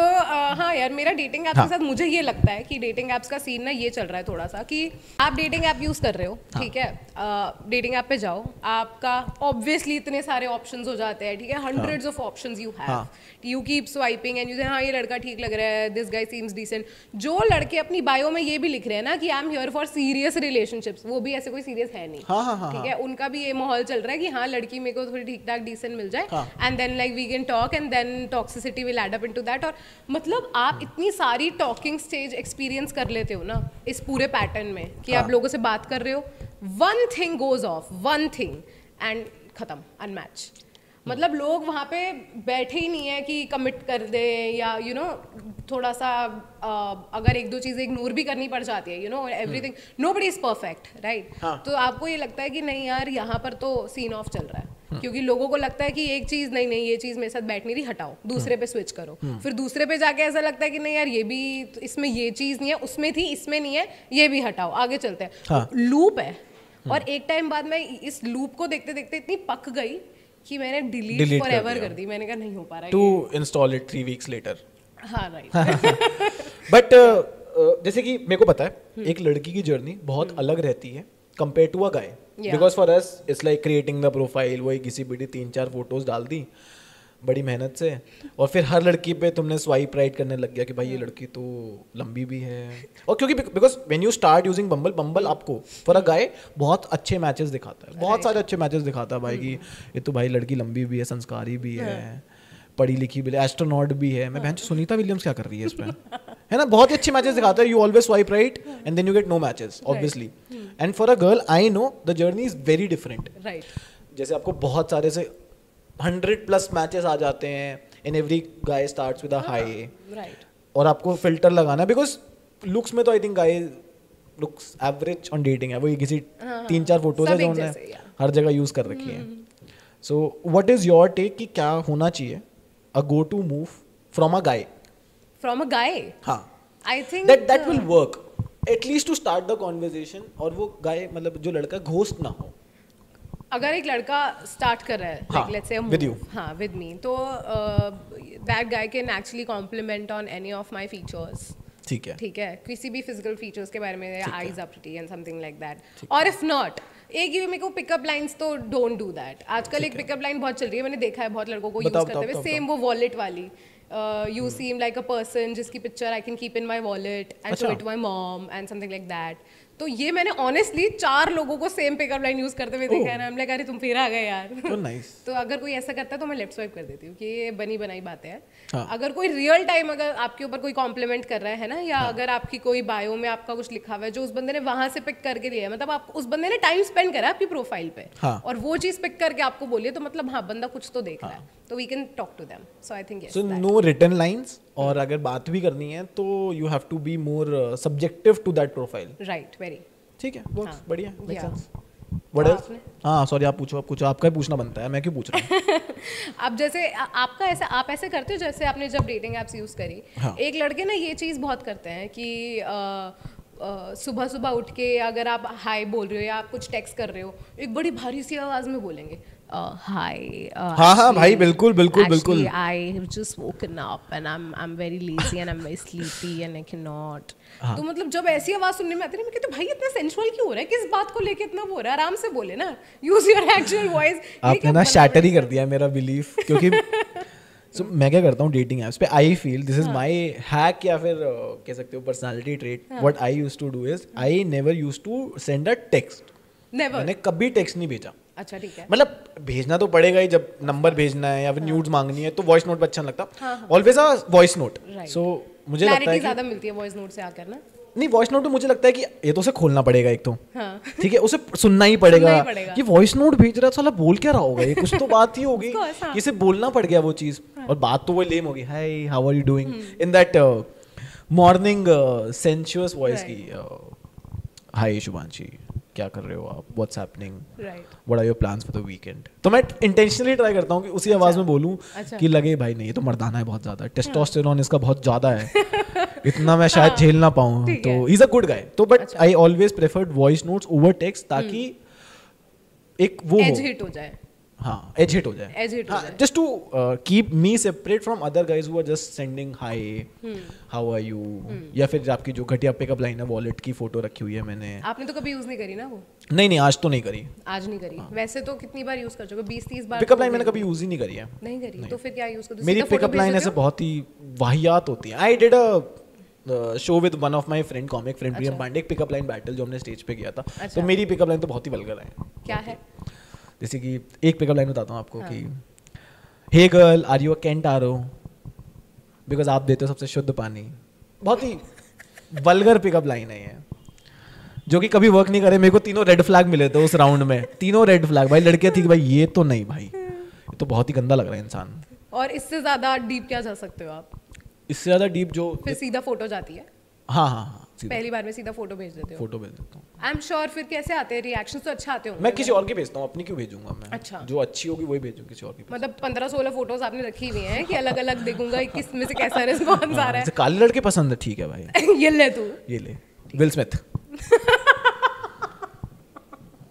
हाँ यार मेरा डेटिंग ऐप्स के साथ मुझे ये लगता है कि डेटिंग ऐप्स का सीन ना ये चल रहा है थोड़ा सा कि आप डेटिंग ऐप यूज कर रहे हो, ठीक है, डेटिंग ऐप पे जाओ, आपका ऑब्वियसली इतने सारे ऑप्शंस हो जाते हैं, ठीक है, hundreds of options you have, you keep swiping and you से हाँ ये लड़का ठीक लग रहा है, दिस गाय सीम्स डिसेंट। जो लड़के अपनी बायो में ये भी लिख रहे हैं ना कि I am here for serious relationships, वो भी ऐसे कोई सीरियस है नहीं, ठीक है, उनका भी ये माहौल चल रहा है कि हाँ लड़की मेरे को थोड़ी ठीक ठाक डिसेंट मिल जाए and then like we can talk and then toxicity will add up into that. और मतलब आप इतनी सारी टॉकिंग स्टेज एक्सपीरियंस कर लेते हो ना इस पूरे पैटर्न में कि आप लोगों से बात कर रहे हो, one thing goes off, one thing and खत्म, अनमैच। मतलब लोग वहाँ पे बैठे ही नहीं है कि कमिट कर दे या यू नो थोड़ा सा अगर एक दो चीज़ें इग्नोर भी करनी पड़ जाती है, you know everything, nobody is perfect right. तो आपको ये लगता है कि नहीं यार यहाँ पर तो सीन ऑफ चल रहा है, क्योंकि लोगों को लगता है कि एक चीज़ नहीं ये चीज़ मेरे साथ बैठ नहीं रही, हटाओ, दूसरे पे स्विच करो, फिर दूसरे पे जाके ऐसा लगता है कि नहीं यार ये भी इसमें ये चीज़ नहीं है, उसमें थी इसमें नहीं है, ये भी हटाओ, आगे चलते हैं। लूप है और एक टाइम बाद मैं इस लूप को देखते देखते इतनी पक गई कि मैंने डिलीट फॉरएवर कर दी, मैंने कहा नहीं हो पा रहा है to install it 3 weeks later. हाँ राइट. बट जैसे कि मेरे को पता है एक लड़की की जर्नी बहुत अलग रहती है compare to a guy, because for us it's like creating the profile, वही किसी भी 3-4 फोटोज डाल दी बड़ी मेहनत से, और फिर हर लड़की पे तुमने स्वाइप राइट करने लग गया कि भाई ये लड़की तो लंबी भी है, और क्योंकि because when you start using Bumble आपको फॉर अ गाय बहुत अच्छे मैचेस दिखाता है, बहुत सारे अच्छे मैचेस दिखाता है भाई कि ये तो भाई लड़की लंबी भी है, संस्कारी भी है, पढ़ी लिखी भी है, एस्ट्रोनॉट भी है. मैं बहन सुनीता विलियम्स क्या कर रही है इस पे, है ना, बहुत अच्छे मैचेस दिखाता है. You always swipe right and then you get no matches obviously. And for a girl I know the journey is very different. जैसे आपको बहुत सारे से 100+ मैचेस आ जाते हैं and every guy starts with a high, और आपको फिल्टर लगाना है बिकॉज लुक्स में तो I think guy looks average on dating है, वही किसी 3-4 फोटोज है जो उन्होंने हर जगह यूज कर रखी है. So what is your take कि क्या होना चाहिए a go to move from a guy? From a guy, हाँ, I think that will work at least to start the conversation, और वो गाय मतलब जो लड़का घोस्ट ना हो. अगर एक लड़का स्टार्ट कर रहा है like let's say with you, हाँ with me, तो that guy can actually compliment on any of my features. ठीक है, किसी भी फिजिकल फीचर्स के बारे में, eyes are pretty and something like that. और इफ नॉट, एक ये मेरे को पिकअप लाइंस तो डोंट डू दैट. आजकल एक पिकअप लाइन बहुत चल रही है, मैंने देखा है बहुत लड़कों को यूज करते हुए, सेम वो वॉलेट वाली, you seem like a person जिसकी picture I can keep in my wallet and show it to my mom and something like that. तो ये मैंने ऑनेस्टली 4 लोगों को सेम पिकअप लाइन यूज करते हुए देखा है ना. अरे तुम फिर आ गए यार. तो अगर कोई ऐसा करता है तो मैं लेफ्ट स्वाइप कर देती हूँ कि ये बनी बनाई बातें हैं. अगर कोई रियल टाइम अगर आपके ऊपर कोई कॉम्प्लीमेंट कर रहा है ना, या अगर आपकी कोई बायो में आपका कुछ लिखा हुआ है जो उस बंदे ने वहां से पिक करके लिया है, मतलब आप उस बंदे ने टाइम स्पेंड करा आपकी प्रोफाइल पे, और वो चीज पिक करके आपको बोलिए, तो मतलब हाँ बंदा कुछ तो देख रहा है, तो we can talk to them. So I think so no written lines, और अगर बात भी करनी है तो you have to be more subjective to that profile. Right, very ठीक है, वर्क्स, बढ़िया, मेक सेंस. What else? हाँ सॉरी, आप पूछो, आपका ही पूछना बनता है, मैं क्यों पूछ रहा हूँ. अब जैसे आपका ऐसा, आप ऐसे करते हो जैसे आपने जब डेटिंग एप्स यूज करी, एक लड़के ना ये चीज़ बहुत करते हैं कि सुबह सुबह उठ के अगर आप हाय बोल रहे हो या आप कुछ टेक्स्ट कर रहे हो, एक बड़ी भारी सी आवाज में बोलेंगे हाय. हाँ भाई, बिल्कुल. I just woken up and I'm very lazy and I'm very sleepy and I cannot. तो मतलब जब ऐसी आवाज सुनने में आती है मैं कहती भाई इतना सेंसुअल क्यों हो रहा है, किस बात को लेके इतना वो हो रहा है, आराम से बोले ना, यूज योर एक्चुअल वॉइस. आपने ना शैटर ही कर दिया मेरा बिलीफ, क्योंकि मैं क्या करता हूँ डेटिंग एप्स पे, I feel this is my hack, या फिर कह सकते हो personality trait. What I used to do is I never used to send a text. मैंने कभी टेक्स्ट नहीं भेजा. अच्छा ठीक है, मतलब भेजना तो पड़ेगा ही, जब नंबर भेजना है या फिर न्यूड्स मांगनी है तो वॉइस नोट पे अच्छा लगता. Always a voice note. So मुझे लगता है ज्यादा मिलती है वॉइस नोट से आकर ना. नहीं, वॉइस नोट तो मुझे लगता है कि ये तो उसे खोलना पड़ेगा एक तो, ठीक है, उसे सुनना ही पड़ेगा. ये वॉइस नोट भेज रहा साला, बोल क्या रहा होगा, ये कुछ तो बात ही होगी, इसे बोलना पड़ गया वो चीज, और बात तो वो लेम होगी, hi how are you doing, in that morning sensuous voice की, हाय शुभांशी क्या कर रहे हो आप, what's happening, what are your plans for the weekend. तो मैं इंटेंशनली ट्राई करता हूँ कि उसी आवाज में बोलूँ कि लगे भाई नहीं ये तो मर्दाना है, बहुत ज्यादा टेस्टोस्टेरोन इसका बहुत ज्यादा है, इतना मैं शायद झेल ना पाऊँ, तो he is a good guy. तो but I always preferred voice notes over text, ताकि एक वो एज हिट हो जाए. हाँ, एज हिट हो जाए, just to keep me separate from other guys who are just sending hi how are you, या फिर आपकी जो घटिया पिकअप लाइन है, वॉलेट की फोटो रखी हुई है मैंने. आपने तो कभी यूज नहीं करी ना वो? नहीं, आज तो नहीं करी. आज नहीं करी. वैसे तो कितनी बार यूज कर चुके? 20-30 बार. पिकअप लाइन मैंने कभी यूज ही नहीं करी है. नहीं करी, तो फिर क्या यूज करते? मेरी पिकअप लाइन ऐसे बहुत ही वाहियात होती है. I did a show with one of my friend, comic friend Priyam Pandey, एक पिकअप लाइन बैटल जो हमने स्टेज पे किया था. तो मेरी पिकअप लाइन तो बहुत ही वल्गर है. क्या है? जैसे कि एक पिकअप लाइन बताता हूँ आपको कि hey girl are you a cantt आरो, बिकॉज आप देते हो सबसे शुद्ध पानी. बहुत ही वल्गर पिकअप लाइन है ये, जो कि कभी वर्क नहीं करे. मेरे को 3 रेड फ्लैग मिले थे उस राउंड में, 3 रेड फ्लैग. भाई लड़कियां थी कि भाई ये तो नहीं, भाई ये तो बहुत ही गंदा लग रहा है इंसान. और इससे ज्यादा डीप क्या जा सकते हो आप? इससे ज्यादा डीप जो फिर सीधा फोटो जाती है. हाँ, पहली बार में सीधा फोटो भेज देते हो? फोटो भेज देता हूँ. I am sure. फिर कैसे आते हैं रिएक्शंस? तो अच्छा आते होंगे. मैं किसी और की भेजता हूँ, अपनी क्यों भेजूंगा मैं? अच्छा, जो अच्छी होगी वही भेजूँ, किसी और की. मतलब 15-16 फोटोज आपने रखी हुई हैं कि अलग अलग देखूंगा किस में से कैसा रिस्पॉन्स आ रहा है. काले लड़के पसंद है, ठीक है भाई. ये ले तू, ये ले विल स्मिथ.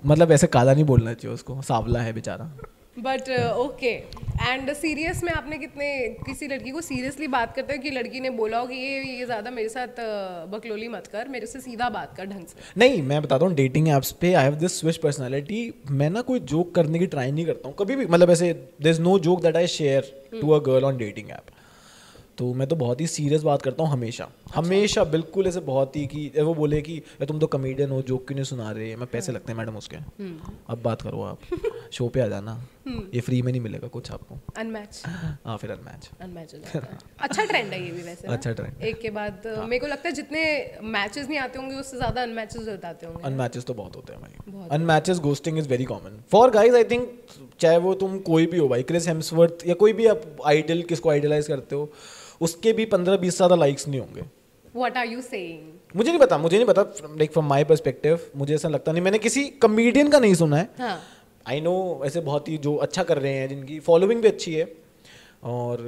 मतलब ऐसे काला नहीं बोलना चाहिए उसको, सांवला है बेचारा. But okay. एंड सीरियस में आपने कितने किसी लड़की को सीरियसली बात करते हो कि लड़की ने बोला हो कि ये ज़्यादा मेरे साथ बकलोली मत कर, मेरे से सीधा बात कर ढंग से? नहीं, मैं बताता हूँ, डेटिंग ऐप्स पे आई हैव दिस स्विच पर्सनालिटी। मैं ना कोई जोक करने की ट्राई नहीं करता हूँ कभी भी, मतलब ऐसे there is no joke that I share to a girl on dating app. तो मैं तो बहुत ही सीरियस बात करता हूँ हमेशा। हमेशा बिल्कुल ऐसे बहुत ही कि वो बोले कि तुम तो कमेडियन हो, जोक क्यों नहीं सुना रहे? मैं पैसे लगते हैं मैडम उसके, अब बात करो आप, शो पे आ जाना, ये फ्री में नहीं मिलेगा कुछ आपको। अनमैच। हाँ, फिर अनमैच अनमैच हो जाता है। अच्छा ट्रेंड है ये भी वैसे। अच्छा ट्रेंड। एक के बाद मेरे को लगता है जितने मैचेस नहीं आते होंगे उससे ज़्यादा अनमैचेस होते होंगे। अनमैचेस तो बहुत होते हैं भाई। Unmatches ghosting is very common for guys. I think चाहे वो तुम कोई भी हो भाई, क्रिस हेम्सवर्थ या कोई भी आप आइडल, किसको आइडलाइज करते हो, उसके भी 15-20 ज़्यादा लाइक्स नहीं होंगे। What are you saying? मुझे नहीं पता लाइक फ्रॉम माय पर्सपेक्टिव मुझे ऐसा लगता नहीं। मैंने किसी कॉमेडियन का नहीं सुना है। आई नो ऐसे बहुत ही जो अच्छा कर रहे हैं, जिनकी फॉलोइंग भी अच्छी है, और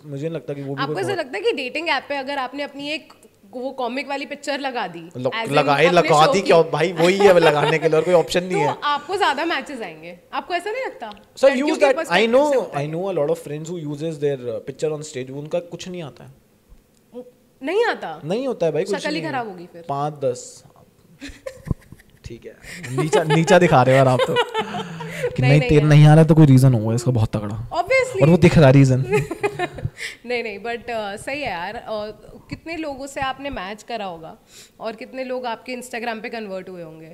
मुझे नहीं लगता कि वो भी आपको ऐसा लगता है कि डेटिंग ऐप पे अगर आपने अपनी एक वो कॉमिक वाली पिक्चर लगा दी, लगा दी क्या भाई, वही है लगाने के लिए, और कोई ऑप्शन नहीं है, तो आपको ज्यादा मैचेस आएंगे? आपको ऐसा नहीं लगता? Sir use that. I know a lot of friends who uses their picture on stage, उनका कुछ नहीं आता है। नहीं आता? नहीं होता है भाई, कुछ शक्ल ही खराब होगी फिर। 5-10 ठीक है, नीचा दिखा रहे हो यार आप तो कि नहीं तेरे नहीं आ रहा तो कोई रीजन होगा इसका बहुत तगड़ा, ऑब्वियसली, और वो दिख रहा रीजन। नहीं बट सही है यार। कितने लोगों से आपने मैच करा होगा और कितने लोग आपके इंस्टाग्राम पे कन्वर्ट हुए होंगे?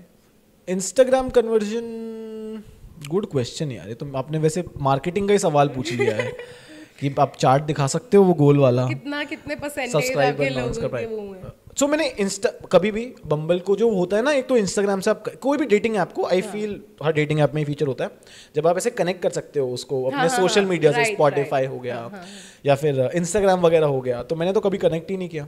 इंस्टाग्राम कन्वर्जन, गुड क्वेश्चन यार। ये तो आपने वैसे मार्केटिंग का ही सवाल पूछ लिया है कि आप चार्ट दिखा सकते हो वो गोल वाला, कितने परसेंटेज आपके लोगों के वो हैं? सो मैंने कभी भी बम्बल को जो होता है ना, एक तो इंस्टाग्राम से आप कोई भी डेटिंग ऐप को, I feel her dating app में ही फीचर होता है जब आप ऐसे कनेक्ट कर सकते हो उसको अपने सोशल मीडिया से, स्पॉटिफाई हो गया या फिर इंस्टाग्राम वगैरह हो गया, तो मैंने तो कभी कनेक्ट ही नहीं किया।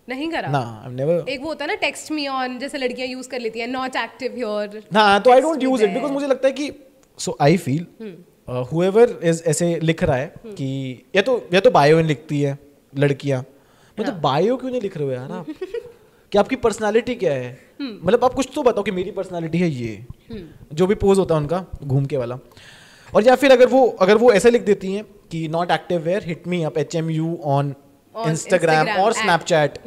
नहीं करा ना, आई नेवर। एक वो होता है ना टेक्स्ट मी ऑन, जैसे लड़कियां यूज कर लेती हैं, नॉट एक्टिव हियर। हाँ, तो I don't use it because मुझे लगता है कि सो आई फील whoever is ऐसे लिख रहा है कि या तो बायो लिखती है लड़कियां, मतलब बायो क्यों नहीं लिख रहे हो यार आप? कि आपकी पर्सनालिटी क्या है? मतलब आप कुछ तो बताओ कि मेरी पर्सनालिटी है ये, जो भी पोज होता है उनका घूम के वाला। और या फिर अगर वो ऐसे लिख देती हैं कि not active where, hit me up HMU on Instagram और स्नैपचैट,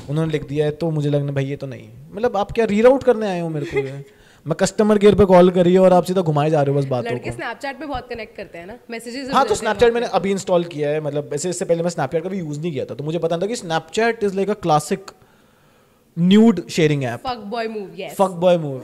उन्होंने लिख दिया है, तो मुझे लगना भाई ये तो नहीं, मतलब आप क्या रीराउट करने आए हो मेरे को? मैं कस्टमर केयर पे कॉल करी और आप सीधा घुमाए जा रहे हो बस बातों को। लड़के स्नैपचैट पे बहुत कनेक्ट करते हैं ना, मैसेजेस। हाँ, तो स्नैपचैट मैंने अभी इंस्टॉल किया है, मतलब ऐसे इससे पहले मैं स्नैपचैट का भी यूज नहीं किया था, तो मुझे पता था कि Snapchat is like a classic nude sharing app, fuck boy move. Yes, fuck boy move.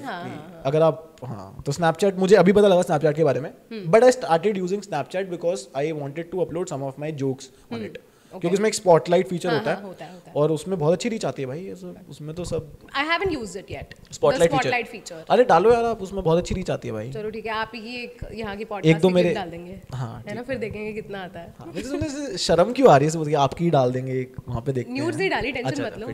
अगर आप, हाँ, तो स्नैपचैट मुझे अभी पता लगा स्नैपचैट के बारे में, but I started using Snapchat because I wanted to upload some of my jokes on it, क्योंकि उसमें एक स्पॉटलाइट फीचर होता है और उसमें बहुत अच्छी रीच आती है भाई, उसमें तो सब। I haven't used it yet, spotlight feature. अरे डालो यार आप, उसमें बहुत अच्छी रीच आती है भाई। चलो ठीक है, आप ये एक यहाँ की पॉडकास्ट की क्लिप डाल देंगे, हाँ, है ना, फिर देखेंगे कितना आता है। हाँ, मुझे शर्म क्यों आ रही है, आपकी ही डाल देंगे एक, वहाँ पे देखते हैं। न्यूज़ नहीं डाली, टेंशन मत लो।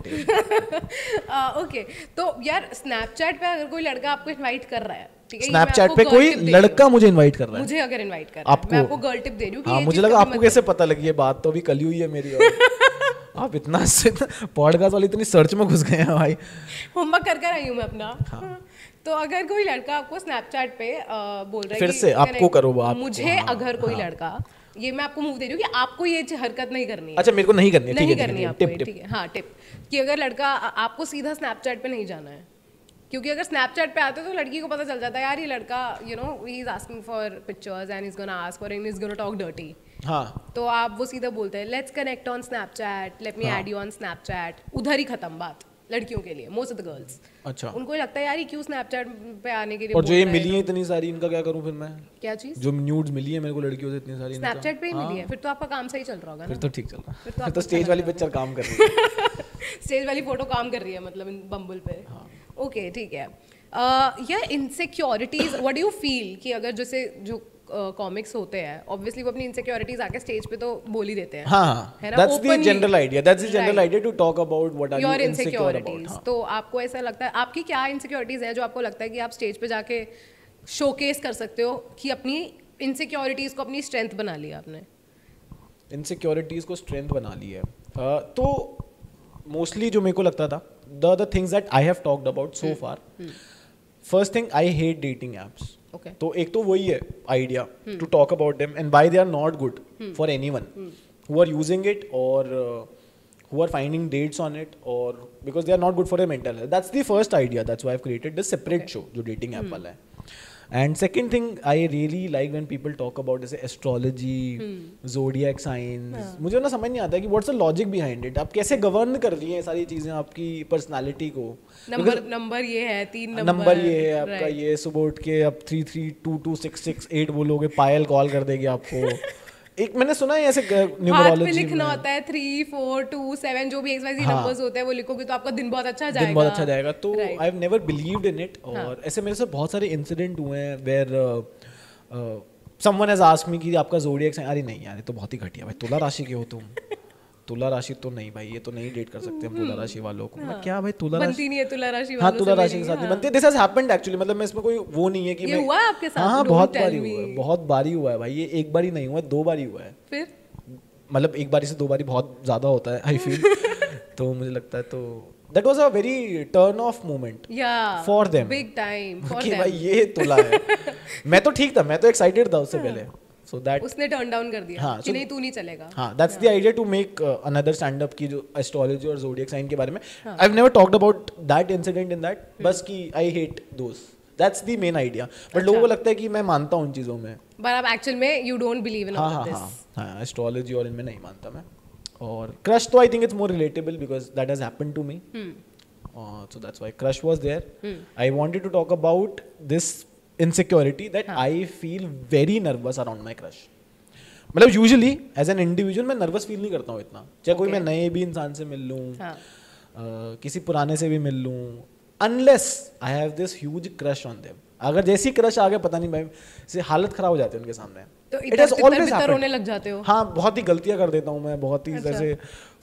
ओके, तो यार स्नैपचैट पे अगर कोई लड़का आपको इनवाइट कर रहा है, स्नैपचैट पे कोई लड़का मुझे इनवाइट कर रहा है, मुझे अगर इनवाइट कर रहा है, मैं आपको गर्ल टिप दे रही हूँ कि हाँ, मुझे लगा आपको कैसे पता लगी ये बात, तो अभी कल ही हुई है मेरी और आप इतना पॉडकास्ट वाली इतनी सर्च में घुस गए हैं भाई। होमवर्क कर आई हूँ मैं अपना। हाँ। तो अगर कोई लड़का आपको स्नैपचैट पे बोल रहा है फिर से आपको करो आप, मुझे अगर कोई लड़का, ये मैं आपको मूव दे रही हूँ कि आपको ये हरकत नहीं करनी है। अच्छा, मेरे को नहीं करनी है, नहीं करनी है आपको, ठीक है। हाँ, टिप कि अगर लड़का, आपको सीधा स्नैपचैट पे नहीं जाना है, क्योंकि अगर स्नैपचैट पे आते हो तो लड़की को पता चल जाता है यार ये लड़का, you know, he is asking for pictures and is gonna ask for and is gonna talk dirty. हाँ, तो आप वो सीधा बोलते हैं let's connect on Snapchat, let me add you on Snapchat, उधर ही खत्म बात लड़कियों के लिए, मोस्ट ऑफ द गर्ल्स। अच्छा, उनको लगता है यार ये क्यों स्नैपचैट पे आने के लिए। और जो ये मिली है इतनी सारी, इनका क्या करूं फिर मैं? क्या चीज? जो न्यूड्स मिली है मेरे को लड़कियों से इतनी सारी, स्नैपचैट पे ही मिली है, फिर तो आपका काम सही चल रहा होगा ना? फिर तो ठीक चल रहा है, फिर तो स्टेज वाली पिक्चर काम कर रही है। स्टेज वाली फोटो काम कर रही है, मतलब इन बम्बल पे। ओके, ठीक है। या insecurities, what do you feel कि अगर जैसे जो कॉमिक्स होते हैं, ऑब्वियसली वो अपनी इनसिक्योरिटीज आके स्टेज पे तो बोल ही देते हैं, हाँ, है ना? that's the general idea, that's the general idea to talk about what are you insecure about। हाँ। तो आपको ऐसा लगता है, आपकी क्या इनसिक्योरिटीज है जो आपको लगता है कि आप स्टेज पे जाके शोकेस कर सकते हो कि अपनी इनसिक्योरिटीज को अपनी स्ट्रेंथ बना लिया आपने? इनसिक्योरिटीज को स्ट्रेंथ बना ली है, तो मोस्टली जो मेरे को लगता था, the things that I have talked about so far, first thing, I hate dating apps। Okay. तो एक तो वही है idea to talk about them and why they are not good for anyone who are using it और who are finding dates on it or because they are not good for their mental health. That's the first idea. That's why I've created this separate show जो dating app वाला है. And second thing I really like when people talk about जैसे astrology, zodiac signs. मुझे ना समझ नहीं आता कि what's the logic behind it. आप कैसे govern कर रही हैं सारी चीजें आपकी personality को. नंबर ये है 3 नंबर ये है आपका ये सुबह उठ के आप 332266 बोलोगे पायल कॉल कर देगी आपको. एक मैंने सुना है ऐसे न्यूमरोलॉजी में लिखना होता है 3 4 2 7 जो भी XYZ नंबर्स होते हैं वो लिखोगे तो आपका दिन बहुत अच्छा जाएगा. दिन बहुत अच्छा जाएगा. तो I have never believed in it. और ऐसे मेरे साथ बहुत सारे इंसिडेंट हुए हैं where someone has asked me कि आपका ज़ोडिएक साइन. अरे नहीं यार ये तो बहुत ही घटिया भाई. तुला राशि के हो तुम. तुला राशि तो नहीं भाई ये तो नहीं डेट कर सकते हम तुला राशि वालों को. मैं क्या भाई तुला राशि बनती नहीं है. तुला राशि वालों तुला राशि के साथ नहीं बनती. This has happened actually. मतलब मैं इसमें कोई वो नहीं है कि ये हुआ आपके साथ. हाँ बहुत बारी हुआ है भाई. ये एक बार ही नहीं हुआ 2 बार ही हुआ है. फिर मतलब एक बारी से 2 बारी बहुत ज्यादा होता है आई फील. तो मुझे लगता है तो that was a very turn off moment for them. Big time for कि them. भाई ये तुला है. मैं तो ठीक था. मैं तो एक्साइटेड था उससे पहले. So that उसने टर्न डाउन कर दिया कि नहीं तू नहीं चलेगा. हाँ that's the idea to make another stand up की जो astrology और zodiac sign के बारे में. I've never talked about that incident in that. बस कि I hate those. That's the main idea. But लोगों को लगता है कि मैं मानता हूँ उन चीज़ों में. But आप actual में you don't believe in all of this. हाँ astrology और इनमें नहीं मानता मैं. और crush तो I think it's more relatable because that has happened to me. So that's why crush was there. I wanted to talk about this insecurity that I feel very nervous around my crush. मतलब usually as an individual मैं nervous feel नहीं करता हूँ इतना. चाहे कोई मैं नए भी इंसान से मिल लूँ किसी पुराने से भी मिल लूँ unless I have this huge crush on them. अगर जैसी क्रश आ गया पता नहीं भाई से हालत खराब हो जाती है उनके सामने. तो इधर रोने लग जाते हो. हाँ बहुत ही गलतियाँ कर देता हूँ मैं. बहुत ही जैसे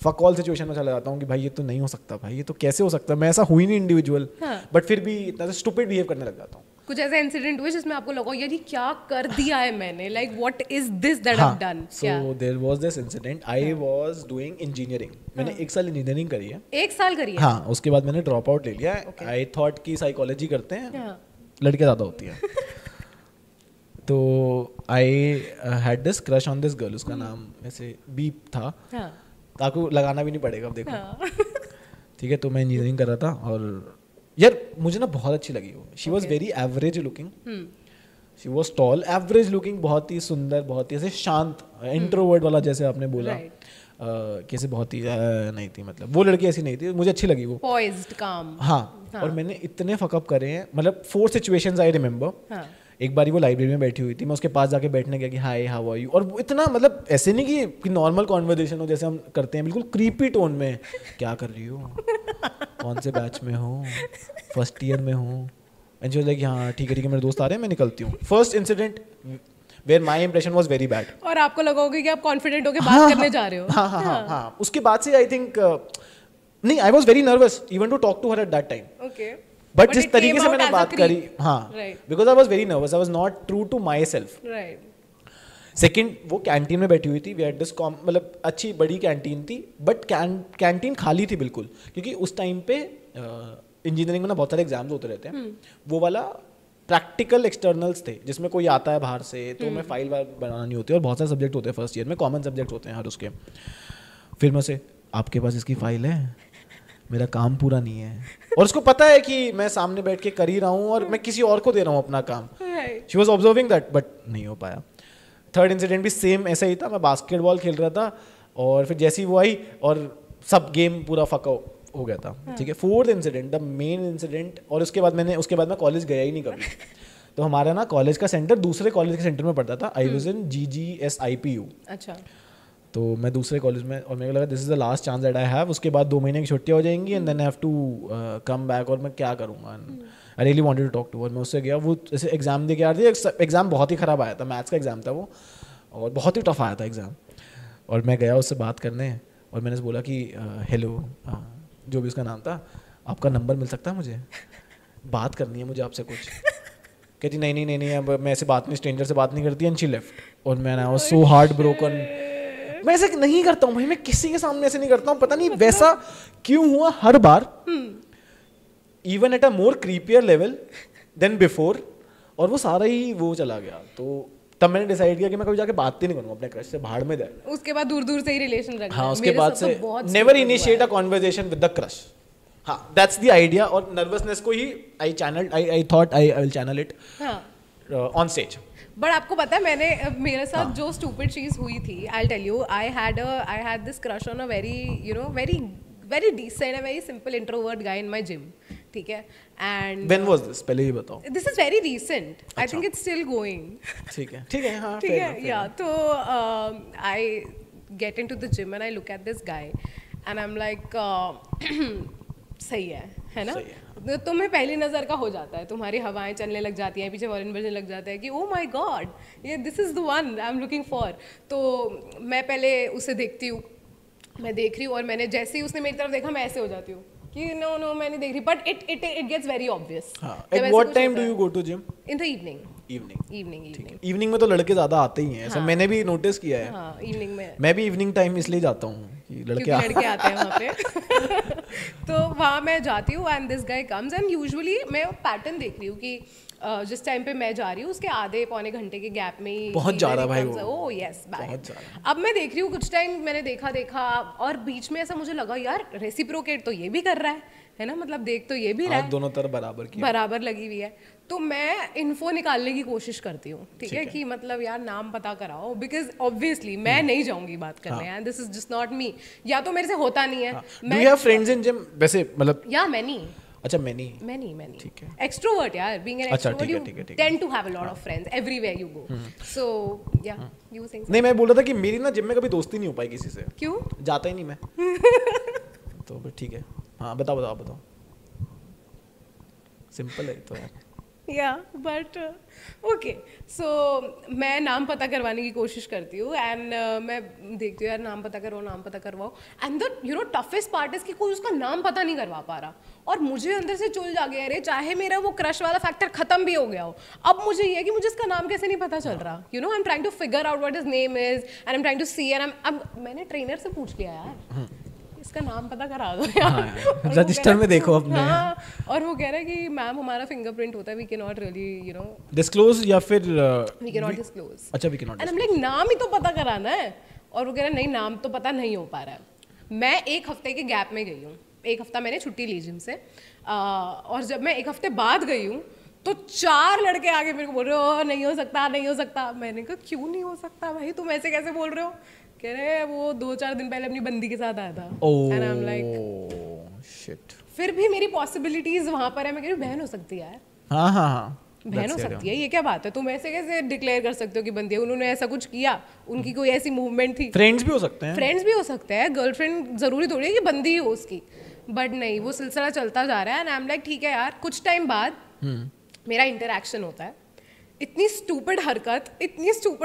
फकॉल सिचुएशन में चला जाता हूँ कि भाई ये तो नहीं हो सकता भाई ये तो कैसे हो सकता है. मैं ऐसा हुई नहीं इंडिविजुअल बट फिर भी इतना स्टूपिड बिहेव करने लग जाता हूँ. कुछ ऐसा इंसिडेंट हुआ जिसमें आपको लगा यार ये क्या कर दिया है मैंने. Like what is this that I have done. So there was this incident. I was doing engineering. मैंने 1 साल इंजीनियरिंग करी है. 1 साल करी है. हाँ उसके बाद मैंने ड्रॉप आउट ले लिया. आई थॉट कि साइकोलॉजी करते हैं लड़के ज़्यादा होती है. तो आई had this crush on this girl. उसका नाम ऐसे बीप था. आपको लगाना भी नहीं पड़ेगा अब देखो. ठीक है. तो मैं इंजीनियरिंग कर रहा था और यार मुझे ना बहुत अच्छी लगी वो. She was very average looking. She was tall average looking. बहुत ही सुंदर बहुत ही ऐसे शांत इंट्रोवर्ट वाला जैसे आपने बोला कैसे बहुत ही नहीं थी. मतलब वो लड़की ऐसी नहीं थी. मुझे अच्छी लगी वो. Poised, calm. हाँ और मैंने इतने फकअप करे हैं. मतलब 4 सिचुएशंस आई रिमेंबर. एक बारी वो लाइब्रेरी में बैठी हुई थी. मैं उसके पास जाके बैठने गया कि हाय हाउ आर यू. और वो इतना मतलब ऐसे नहीं कि नॉर्मल कॉन्वर्जेशन हो जैसे हम करते हैं. बिल्कुल क्रीपी टोन में क्या कर रही हो कौन से बैच में हो फर्स्ट ईयर में हो. एंड जो लाइक हाँ ठीक है मेरे दोस्त आ रहे हैं मैं निकलती हूँ. First incident where my impression was very bad. और आपको लगा होगा कि आप कॉन्फिडेंट होकर बात करने जा रहे हो. हाँ उसके बाद से आई थिंक नहीं I was very nervous even to talk to her at that time. Okay but जिस तरीके से मैंने बात करी हाँ because I was very nervous. I was not true to myself. Second वो कैंटीन में बैठी हुई थी. वी हैड दिस मतलब अच्छी बड़ी कैंटीन थी बट कैंटीन खाली थी बिल्कुल. क्योंकि उस टाइम पे इंजीनियरिंग में ना बहुत सारे एग्जाम्स होते रहते हैं. वो वाला प्रैक्टिकल एक्सटर्नल्स थे जिसमें कोई आता है बाहर से तो मैं फाइल बनानी होती है. और बहुत सारे सब्जेक्ट होते हैं फर्स्ट ईयर में. कॉमन सब्जेक्ट होते हैं हर उसके. फिर मैं से आपके पास इसकी फाइल है मेरा काम पूरा नहीं है. और उसको पता है कि मैं सामने बैठ के कर ही रहा हूँ और मैं किसी और को दे रहा हूँ अपना काम. She was observing that but नहीं हो पाया. थर्ड इंसिडेंट भी सेम ऐसा ही था. मैं बास्केटबॉल खेल रहा था और फिर जैसी वो आई और सब गेम पूरा फका हो गया था. ठीक है. Fourth incident the main incident. और उसके बाद मैं कॉलेज गया ही नहीं कभी. तो हमारा ना कॉलेज का सेंटर दूसरे कॉलेज के सेंटर में पड़ता था. I was in GGSIPU. अच्छा. तो मैं दूसरे कॉलेज में और मेरे को लगा this is the last chance that I have. उसके बाद 2 महीने की छुट्टियाँ हो जाएंगी and then I have to come back. और मैं क्या करूँगा. I really wanted to talk to. और मैं उससे गया. वो जैसे एग्जाम दे के आ रही थी. एग्जाम बहुत ही ख़राब आया था. मैथ्स का एग्जाम था वो और बहुत ही टफ आया था एग्जाम. और मैं गया उससे बात करने और मैंने बोला कि हेलो जो भी उसका नाम था आपका नंबर मिल सकता है मुझे बात करनी है मुझे आपसे कुछ. कहती नहीं अब मैं ऐसे बात नहीं स्ट्रेंजर से बात नहीं करती. And she left. और मैं I was so heart broken. मैं ऐसे नहीं करता हूँ भाई. मैं किसी के सामने ऐसे नहीं करता हूँ. पता नहीं वैसा क्यों हुआ हर बार. Even at a more creepier level than before. और वो सारा ही वो चला गया। तो तब मैंने डिसाइड किया कि मैं कभी जाके बात ही नहीं करूंगा अपने क्रश से, भाड़ में जाए। उसके बाद दूर दूर से ही रिलेशन रखना। हाँ, उसके बाद से never initiate a conversation with the crush. हाँ, दैट्स द आइडिया। और नर्वसनेस को ही I thought I will channel it on stage. But आपको पता है मैंने मेरे साथ जो स्टूपिड चीज हुई थी, I tell you, I had this crush on a very decent and very simple introvert guy in my gym, ठीक है। And when was this? पहले ही बताओ। This is very recent. I think it's still going. ठीक है, हाँ, ठीक है, yeah. तो I get into the gym and I look at this guy and I'm like सही है ना? तो तुम्हें पहली नजर का हो जाता है, तुम्हारी हवाएं चलने लग जाती हैं, पीछे वॉल्यूम बजने लग जाता है कि oh my God, ये this is the one I'm looking for। तो मैं पहले उसे देखती हूँ, मैं देख रही हूँ, और मैंने जैसे ही उसने मेरी तरफ देखा मैं ऐसे हो जाती हूँ कि नो मैं नहीं देख रही, but it gets very obvious. At what time do you go to gym? In the evening. Evening में तो लड़के ज्यादा आते ही हैं, ऐसा मैंने भी नोटिस किया है। हाँ, इवनिंग में मैं भी इवनिंग टाइम इसलिए जाता हूँ कि लड़के आते हैं वहाँ पे। तो वहाँ मैं जाती हूँ and this guy comes and usually मैं पैटर्न देख रही हूँ कि जिस टाइम पे मैं जा रही हूँ उसके आधे पौने घंटे के गैप में ही बहुत जा रहा भाई वो। ओह यस, अब मैं देख रही हूँ कुछ टाइम मैंने देखा और बीच में ऐसा मुझे लगा यार रेसिप्रोकेट तो ये भी कर रहा है ना, मतलब देख तो ये भी रहा है, दोनों तरफ बराबर लगी हुई है। तो मैं इन्फो निकालने की कोशिश करती हूँ, ठीक है, कि मतलब यार नाम पता कराओ, बिकॉज ऑब्वियसली मैं नहीं जाऊंगी बात करने, and this is just not me, या तो मेरे से होता नहीं है। Do you have friends in gym? वैसे मतलब या मैनी। अच्छा, मैनी ठीक है। एक्सट्रोवर्ट यार, being an extrovert you tend to have a lot of friends everywhere you go. So yeah you think. नहीं, मैं बोल रहा था कि मेरी ना जिम में कभी दोस्ती नहीं हो पाई किसी से। क्यों? जाता ही नहीं मैं। तो फिर ठीक है, हाँ बताओ। सिंपल है तो यार। या बट ओके, सो मैं नाम पता करवाने की कोशिश करती हूँ एंड मैं देखती हूँ यार नाम पता करवाओ and the toughest part is कि कोई उसका नाम पता नहीं करवा पा रहा, और मुझे अंदर से चुल जा गया, अरे चाहे मेरा वो क्रश वाला फैक्टर खत्म भी हो गया हो, अब मुझे ये है कि मुझे इसका नाम कैसे नहीं पता चल रहा, I am trying to figure out what his name is and I am trying to see, and अब मैंने ट्रेनर से पूछ लिया यार इसका नाम पता करा दो यार, रजिस्टर में देखो अपने। हाँ, और वो कह रहा है कि मैम हमारा फिंगरप्रिंट होता है, we can not really disclose, या फिर वी कैन नॉट डिस्क्लोज। अच्छा, we can not. And I am like नाम ही तो पता कराना है, और वो कह रहा है नहीं नाम तो पता नहीं हो पा रहा है। मैं 1 हफ्ते के गैप में गई हूँ, 1 हफ्ता मैंने छुट्टी ली जिम से, और जब मैं 1 हफ्ते बाद गई हूँ तो 4 लड़के आगे मेरे को बोल रहे हो नहीं हो सकता। मैंने कहा क्यों नहीं हो सकता भाई, तुम ऐसे कैसे बोल रहे हो? कह रहे वो 2-4 दिन पहले अपनी बंदी के साथ आया था। And I am like shit, फिर भी मेरी पॉसिबिलिटीज वहां पर है। मैं कह रही हूँ बहन हो सकती है यार। हाँ बहन हो सकती है, ये क्या बात है? तुम ऐसे कैसे डिक्लेयर कर सकते हो कि बंदी है? उन्होंने ऐसा कुछ किया, उनकी कोई ऐसी मूवमेंट थी। फ्रेंड्स भी हो सकते हैं, गर्लफ्रेंड जरूरी थोड़ी है कि बंदी हो उसकी, बट नहीं, वो सिलसिला चलता जा रहा है। एंड आई एम लाइक ठीक है यार। कुछ टाइम बाद मेरा इंटरेक्शन होता है, इतनी स्टूपिड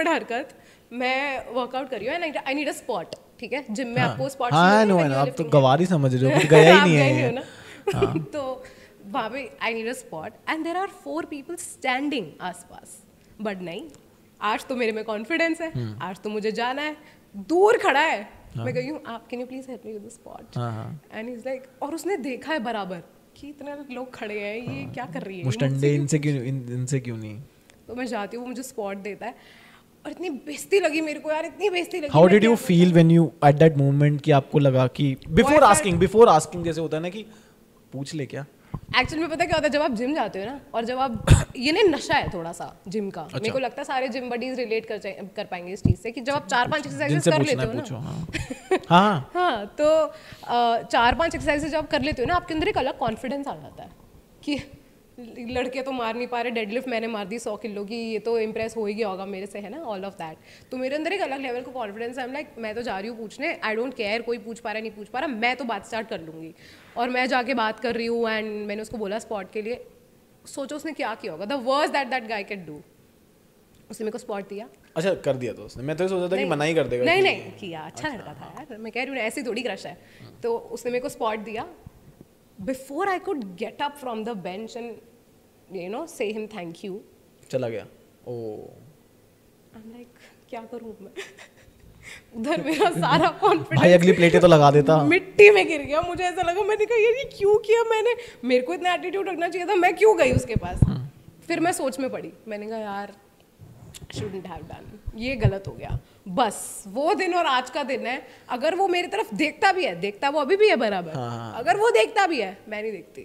हरकत, मैं वर्कआउट कर रही हूँ and I need a spot, ठीक है, जिम में आपको स्पॉट। आप तो गवारी समझ रहे हो, कुछ गया ही नहीं है ना। तो वहाँ पे I need a spot and there are 4 people standing आसपास, बट नहीं, आज तो मेरे में कॉन्फिडेंस है, आज तो मुझे जाना है। दूर खड़ा है, मैं कही हूँ आप can you please help me with the spot, and he is like, और उसने देखा है बराबर कि इतने लोग खड़े हैं, ये क्या कर रही है मुस्टंडे, इनसे क्यों नहीं। तो मैं जाती हूँ, वो मुझे स्पॉट देता है, और इतनी बेइज्जती लगी मेरे को यार, इतनी बेइज्जती लगी। How did you feel when you at that moment कि आपको लगा कि बिफोर आस्किंग जैसे होता है ना कि पूछ ले क्या? एक्चुअली में पता क्या होता है, जब आप जिम जाते हो ना, और जब आप ये ना नशा है थोड़ा सा जिम का। मेरे को लगता है सारे जिम बडीज रिलेट कर पाएंगे इस चीज से, कि जब आप 4-5 एक्सरसाइजेस कर लेते हो ना, हाँ, तो 4-5 एक्सरसाइजेस जब आप कर लेते हो ना, आपके अंदर एक अलग कॉन्फिडेंस आ जाता है कि लड़के तो मार नहीं पा रहे, डेडलिफ्ट मैंने मार दी 100 किलो की, ये तो इम्प्रेस हो ही गया होगा मेरे से, है ना, ऑल ऑफ दैट। तो मेरे अंदर एक अलग लेवल का कॉन्फिडेंस है। आई एम लाइक मैं तो जा रही हूँ पूछने, आई डोंट केयर कोई पूछ पा रहा है नहीं पूछ पा रहा, मैं तो बात स्टार्ट कर लूँगी। और मैं जाके बात कर रही हूँ एंड मैंने उसको बोला स्पॉट के लिए। सोचो उसने क्या किया होगा, the worst that guy can do. उसने मेरे को स्पॉट दिया। अच्छा, कर दिया तो उसने? मैं तो सोचा था कि मना ही कर देगा। नहीं किया, अच्छा लड़का था यार, मैं कह रही हूँ ऐसी थोड़ी क्रश है। तो उसने मेरे को स्पॉट दिया। Before I could get up from the bench and say him thank you, चला गया। I'm like क्या करूँ मैं? उधर मेरा सारा कॉन्फिडेंस, भाई अगली प्लेटें तो लगा देता, मिट्टी में गिर गया। मुझे ऐसा लगा, मैंने कहा ये क्यों किया मैंने? मेरे को इतना एटीट्यूड रखना चाहिए था, मैं क्यों गई उसके पास? फिर मैं सोच में पड़ी, मैंने कहा यार shouldn't have done, ये गलत हो गया। बस वो दिन और आज का दिन है, अगर वो मेरी तरफ देखता भी है, देखता वो अभी भी है बराबर, अगर वो देखता भी है मैं नहीं देखती।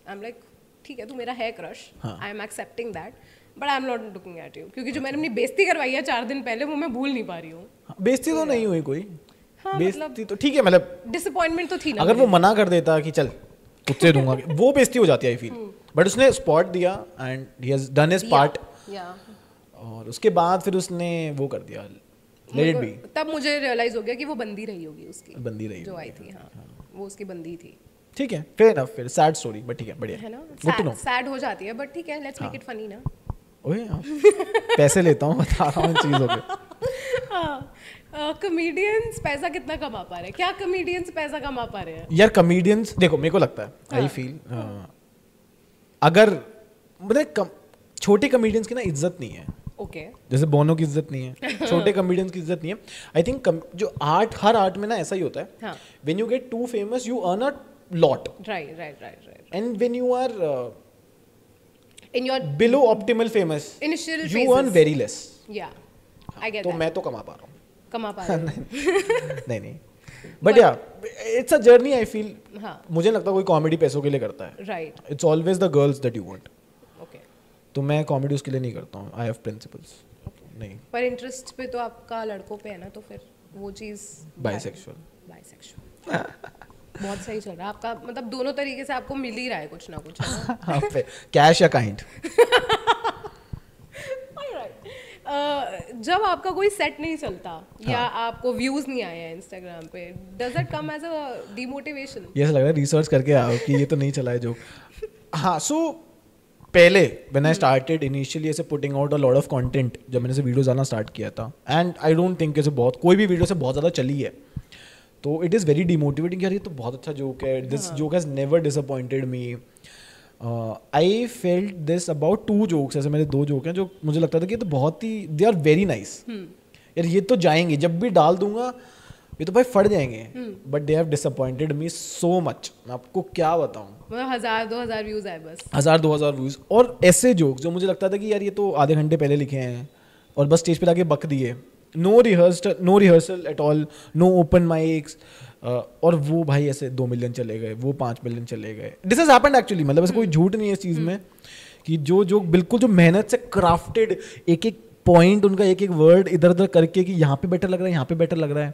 आई एम लाइक ठीक है तू मेरा है crush, I am accepting that, but I am not looking at you, क्योंकि जो मैंने अपनी बेइज्जती करवाई है 4 दिन पहले वो मैं भूल नहीं पा रही हूँ। बेइज्जती तो नहीं हुई कोई, हाँ, बेइज्जती तो ठीक है, मतलब डिसअपॉइंटमेंट तो थी ना। अगर वो मना कर देता कि चल तुझसे दूंगा, वो बेइज्जती हो जाती है आई फील, बट उसने स्पॉट दिया and he has done his part, और उसके बाद फिर उसने वो कर दिया, लेट इट बी। तब मुझे रियलाइज हो गया कि वो बंदी रही होगी उसकी, बंदी रही जो आई थी, हाँ वो उसकी बंदी थी। ठीक है, फेयर एनफ, फिर सैड स्टोरी बट ठीक है, बढ़िया है ना, गुड टू नो। सैड हो जाती है बट ठीक है, लेट्स मेक इट फनी ना। ओए पैसे लेता हूँ, बता रहा हूँ इन चीज़ों पे। कॉमेडियंस पैसा कितना कमा पा रहे हैं? क्या कॉमेडियंस पैसा कमा पा रहे हैं? यार कॉमेडियंस देखो, मेरे को लगता है आई फील अगर मतलब छोटे कॉमेडियंस की ना इज्जत नहीं है। ओके, जैसे बोनो की इज्जत नहीं है, छोटे कॉमेडियंस की इज्जत नहीं है। आई थिंक जो हर आर्ट में ना ऐसा ही होता है, when you get to famous you earn a lot, right, and when you are in your below optimal famous initial you earn very less. या आई गेट तो दैट, मैं तो कमा पा रहा हूँ, कमा पा रहे हैं। नहीं बट या it's a journey I feel. हाँ, मुझे लगता है कोई कॉमेडी पैसों के लिए करता है, right, it's always the girls that you want. Okay, तो मैं कॉमेडी उसके लिए नहीं करता हूँ, आई हैव प्रिंसिपल्स। नहीं, पर इंटरेस्ट पे तो आपका लड़कों पे है ना, तो फिर वो चीज़ बाइसेक्सुअल बहुत सही चल रहा है आपका, मतलब दोनों तरीके से आपको मिल ही रहा है कुछ ना कुछ, है ना? कैश या काइंड। जब आपका कोई सेट नहीं चलता या आपको व्यूज नहीं आए हैं इंस्टाग्राम पे, does it come as a demotivation? ये ऐसा लग रहा है रिसर्च करके आओ कि ये तो नहीं चला है जो। हाँ, सो पहले व्हेन आई स्टार्टेड इनिशियली ऐसे putting out a lot of content, जब मैंने से वीडियोस आना स्टार्ट किया था, एंड आई डोंट थिंक ऐसे बहुत कोई भी वीडियो से बहुत ज़्यादा चली है, तो इट इज़ वेरी डिमोटिवेटिंग। यार ये तो बहुत अच्छा जोक है, this joke has never disappointed me. I felt this about 2 jokes, ऐसे मेरे 2 जोक हैं जो मुझे लगता था कि ये तो बहुत ही दे आर वेरी नाइस, यार ये तो जाएंगे, जब भी डाल दूंगा ये तो भाई फट जाएंगे, but they have disappointed me so much. मैं आपको क्या बताऊं, 1000-2000 व्यूज आए बस, 1000-2000 व्यूज, और ऐसे जोक जो मुझे लगता था कि यार ये तो आधे घंटे पहले लिखे हैं और बस स्टेज पे लाके बक दिए, no rehearsal at all, no open mics, और वो भाई ऐसे 2 मिलियन चले गए, वो 5 मिलियन चले गए। दिस हैज हैपेंड एक्चुअली, मतलब ऐसा कोई झूठ नहीं है इस चीज़ में कि जो बिल्कुल जो मेहनत से क्राफ्टेड एक एक पॉइंट, उनका एक एक वर्ड इधर उधर करके कि यहाँ पे बेटर लग रहा है, यहाँ पे बेटर लग रहा है,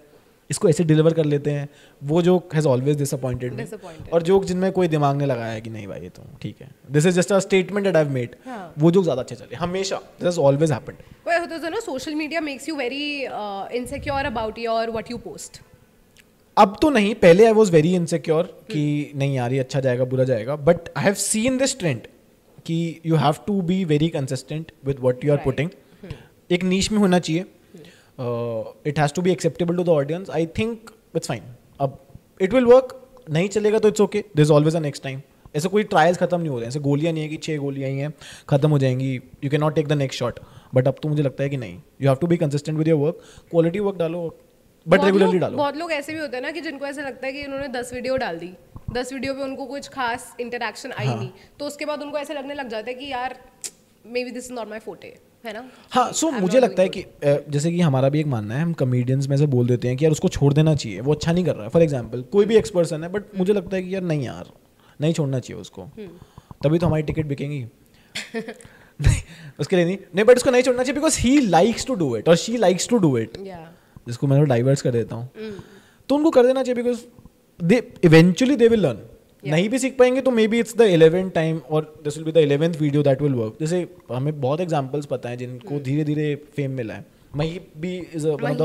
इसको ऐसे डिलीवर कर लेते हैं, वो जोक हैज ऑलवेज डिसअपॉइंटेड मी। और जोक जिनमें कोई दिमाग ने लगाया है कि नहीं भाई ये तो ठीक है, this is just a statement that I have made, वो जोक ज़्यादा अच्छे चले हमेशा, दिस हैज ऑलवेज हैपेंड। पर होता है ना, social media makes you very insecure about your what you post. अब तो नहीं, पहले आई वॉज वेरी इनसिक्योर कि नहीं यार ये अच्छा जाएगा बुरा जाएगा, but I have seen this trend कि you have to be very consistent with what you are putting. एक नीश में होना चाहिए, it has to be acceptable to the audience, I think it's fine. अब इट विल वर्क, नहीं चलेगा तो it's okay, there is always a next time. ऐसे कोई ट्रायल्स खत्म नहीं हो रहे हैं, ऐसे गोलियां नहीं है कि 6 गोलियां ही हैं खत्म हो जाएंगी, you can not take the next shot. But अब तो मुझे लगता है कि नहीं, you have to be consistent with your work, quality work डालो बट रेगुलरली डालो। बहुत लोग ऐसे भी होते हैं ना कि जिनको ऐसा लगता है कि उन्होंने 10 वीडियो डाल दी, 10 वीडियो पे उनको कुछ खास इंटरेक्शन आई नहीं, तो उसके बाद उनको ऐसे लगने लग जाता है कि यार may be this is not my फोटे, है ना? हाँ, सो मुझे लगता है कि जैसे कि हमारा भी एक मानना है, हम कॉमेडियंस में से बोल देते हैं कि यार उसको छोड़ देना चाहिए, वो अच्छा नहीं कर रहा है। फॉर एग्जांपल कोई भी एक्स पर्सन है, बट मुझे लगता है कि यार नहीं यार नहीं छोड़ना चाहिए उसको, तभी तो हमारी टिकट बिकेंगी। उसके लिए नहीं, बट उसको नहीं छोड़ना चाहिए because he likes to do it और she likes to do it, जिसको मैं डाइवर्स कर देता हूँ, तो उनको कर देना चाहिए because they eventually they will learn. नहीं भी सीख पाएंगे तो maybe it's the 11th time और this will be the 11th video that will work. जैसे हमें बहुत एग्जांपल्स पता है जिनको धीरे धीरे फेम मिला है। महीप भी is one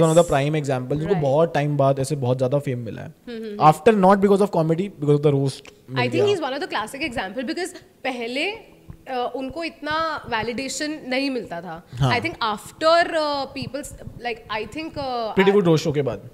of the prime example, जिनको बहुत टाइम बाद ऐसे बहुत ज्यादा फेम मिला है after, not because of comedy, because of the roast. I think he is one of the classic example because पहले उनको इतना वैलिडेशन नहीं मिलता था। I think after peoples like I think pretty good roast show के बाद,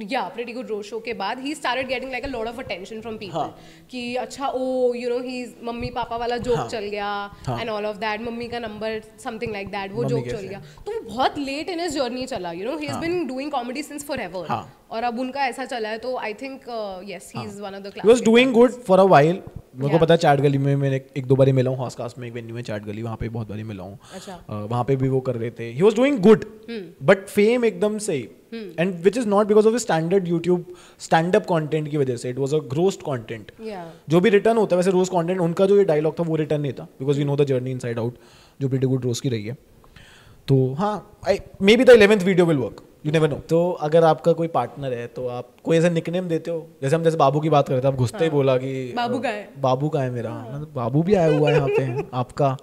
yeah, Pretty Good Roast Show के बाद he started getting like a lot of attention from people कि अच्छा oh you know he's mummy papa वाला joke चल गया and all of that, mummy का नंबर something like that, वो joke चल गया। तो वो बहुत late in his journey चला, you know he's been doing comedy since forever, और अब उनका ऐसा चला है, तो I think yes he is one of the classic. He was doing good for a while मेरे को पता है चैट गली में मैंने एक दो बारी मिला हूँ, हॉस्कास्ट में एक वेन्यू है चैट गली, वहाँ पे बहुत बारी मिला हूँ। अच्छा। वहाँ पे भी वो कर रहे थे, he was doing good but fame एकदम से, and which is not because of standard YouTube stand up content की वजह से, it was a roast content. जो भी रिटर्न होता है वैसे रोस्ट कॉन्टेंट, उनका जो ये डायलॉग था वो रिटर्न नहीं था, because we know the journey inside out, जो प्रीटी गुड रोस्ट की रही है। तो हाँ, maybe the 11th video will work, you never know. तो अगर आपका कोई पार्टनर है तो आप कोई ऐसा निकनेम देते हो, जैसे हम जैसे बाबू की बात कर रहे थे, आप घुसते ही बोला कि बाबू का है, बाबू का है मेरा, बाबू भी आया हुआ है यहाँ पे आपका,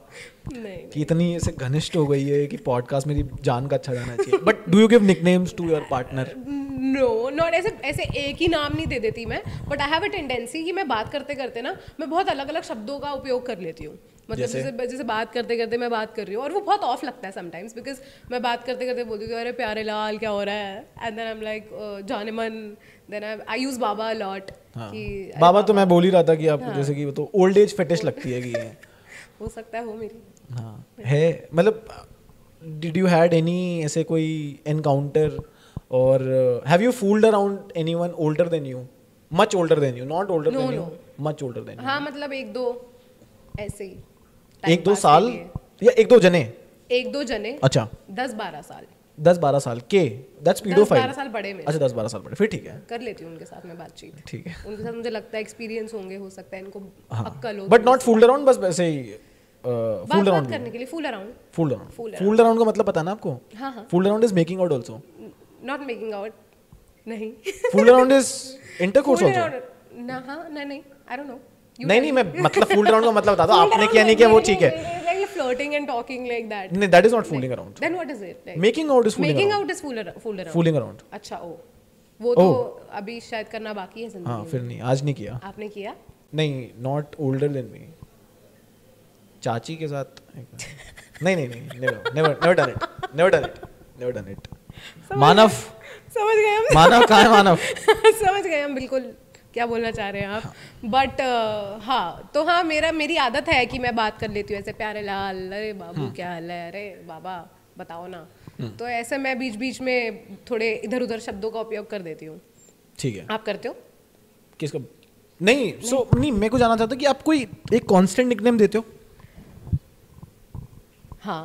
कि इतनी ऐसे घनिष्ठ हो गई है कि पॉडकास्ट मेरी जान का अच्छा जाना चाहिए। But do you give nicknames to your partner? No, not ऐसे एक ही नाम नहीं दे देती मैं, but I have a tendency कि मैं बात करते करते ना मैं बहुत अलग अलग शब्दों का उपयोग कर लेती हूँ। मतलब जैसे बात करते करते मैं बात कर रही हूँ और वो बहुत ऑफ लगता है समटाइम्स, बिकॉज मैं बात करते करते बोलती हूँ अरे प्यारे लाल क्या हो रहा है, and then I am like जाने मन, then I use baba a lot. बाबा तो मैं बोल ही रहा था कि आपको जैसे कि वो तो ओल्ड एज फेटिश लगती है कि हो सकता है हो मेरी। हाँ है, मतलब डिड यू हैड एनी ऐसे कोई एनकाउंटर और have you fooled around anyone older than you, much older than you, not older than you, much older than you? हाँ, मतलब एक दो ऐसे ही, एक दो साल या एक दो जने? एक दो जने। अच्छा, 10-12 साल। 10-12 साल के, दैट्स पीडोफाइल। 10-12 साल बड़े में। अच्छा 10-12 साल बड़े, फिर ठीक है, कर लेती हूँ उनके साथ में बातचीत। ठीक है, उनके साथ मुझे लगता है एक्सपीरियंस होंगे, हो सकता है इनको अक्कल हो, बट नॉट फूल्ड अराउंड, बस वैसे ही फूल्ड अराउंड करने के लिए। फूल अराउंड, फूल्ड अराउंड का मतलब पता है ना आपको? हाँ हाँ। Fooled around is making out also, not making out, नहीं। Fooled around is intercourse also ना? हाँ, नहीं, आई डोंट नो। नहीं मैं मतलब फूल्ड अराउंड का मतलब बता दो, आपने किया नहीं किया वो ठीक है, like flirting and talking like that. नहीं, that is not fooling around. Then what is it? Like, making out is fooling making around. out is fool around. Fooling around. अच्छा, ओ वो तो अभी शायद करना बाकी है जिंदगी में। हाँ, फिर नहीं, आज नहीं किया आपने किया? नहीं, not older than me, चाची के साथ नहीं never done it मानव समझ गए हम, मानव कहाँ है मानव? समझ गए हम बिल्कुल क्या बोलना चाह रहे हैं आप। बट हाँ, तो हाँ मेरी आदत है कि मैं बात कर लेती हूँ ऐसे, प्यारे लाल, अरे बाबू क्या हाल है, अरे बाबा बताओ ना। तो ऐसे मैं बीच बीच में थोड़े इधर उधर शब्दों का उपयोग कर देती हूँ। ठीक है, आप करते हो? किसको? नहीं, नहीं, मैं को जानना चाहता कि आप कोई एक कांस्टेंट निकनेम देते हो? हाँ,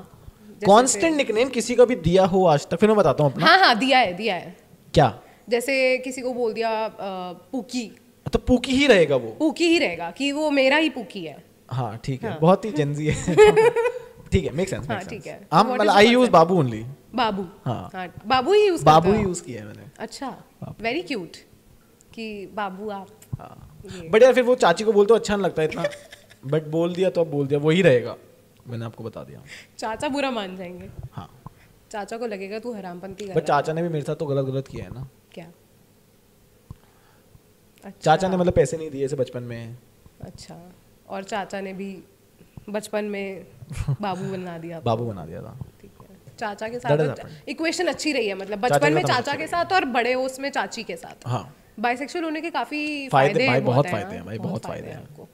कांस्टेंट निकनेम किसी का भी दिया हो आज तक? फिर मैं बताता हूँ अपना। हाँ, दिया है। क्या? जैसे किसी को बोल दिया पूकी, तो पूकी ही रहेगा, वो पूकी ही रहेगा कि वो मेरा ही पूकी है। हाँ ठीक है, बहुत ही जेंजी है। ठीक है, मेक सेंस। हाँ ठीक है, मतलब आई यूज बाबू ओनली। बाबू, हाँ बाबू ही यूज किया है मैंने। अच्छा, वेरी क्यूट कि बाबू आप। बट यार फिर वो चाची को बोलते अच्छा नहीं लगता इतना, बट बोल दिया तो अब बोल दिया, वही रहेगा, मैंने आपको बता दिया। चाचा बुरा मान जाएंगे। हाँ, चाचा को लगेगा तू हरामपंती कर रहा है। बट चाचा ने भी मेरे साथ तो गलत किया है ना। क्या? अच्छा। चाचा ने मतलब पैसे नहीं दिए ऐसे बचपन में। अच्छा, और चाचा ने भी बचपन में बाबू बना दिया। बाबू बना दिया था। ठीक है, चाचा के साथ इक्वेशन अच्छी रही है, मतलब बचपन में चाचा के साथ और बड़े उसमें चाची के साथ। हाँ, बाइसेक्सुअल होने के काफी फायदे हैं। बहुत फायदे हैं भाई, बहुत फायदे हैं आपको।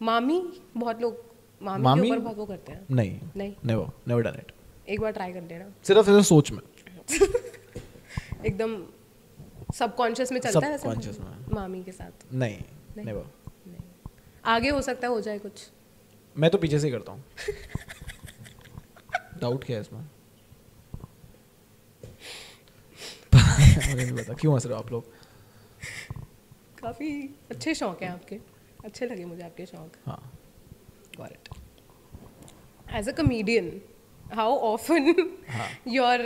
मामी, बहुत लोग मामी के ऊपर बहुत वो करते हैं। नहीं, नेवर डन इट। एक बार ट्राई कर लेना, सिर्फ ऐसे सोच में। एकदम सबकॉन्शियस में चलता है सबकॉन्शियस में मामी के साथ। नहीं, नेवर। आगे हो सकता है हो जाए कुछ। मैं तो पीछे से ही करता हूँ। डाउट क्या है इसमें? मुझे नहीं पता क्यों हंस रहे हो आप लोग। काफी अच्छे शौक हैं आपके, अच्छे लगे मुझे आपके शौक। हाँ, got it. As a comedian, how often your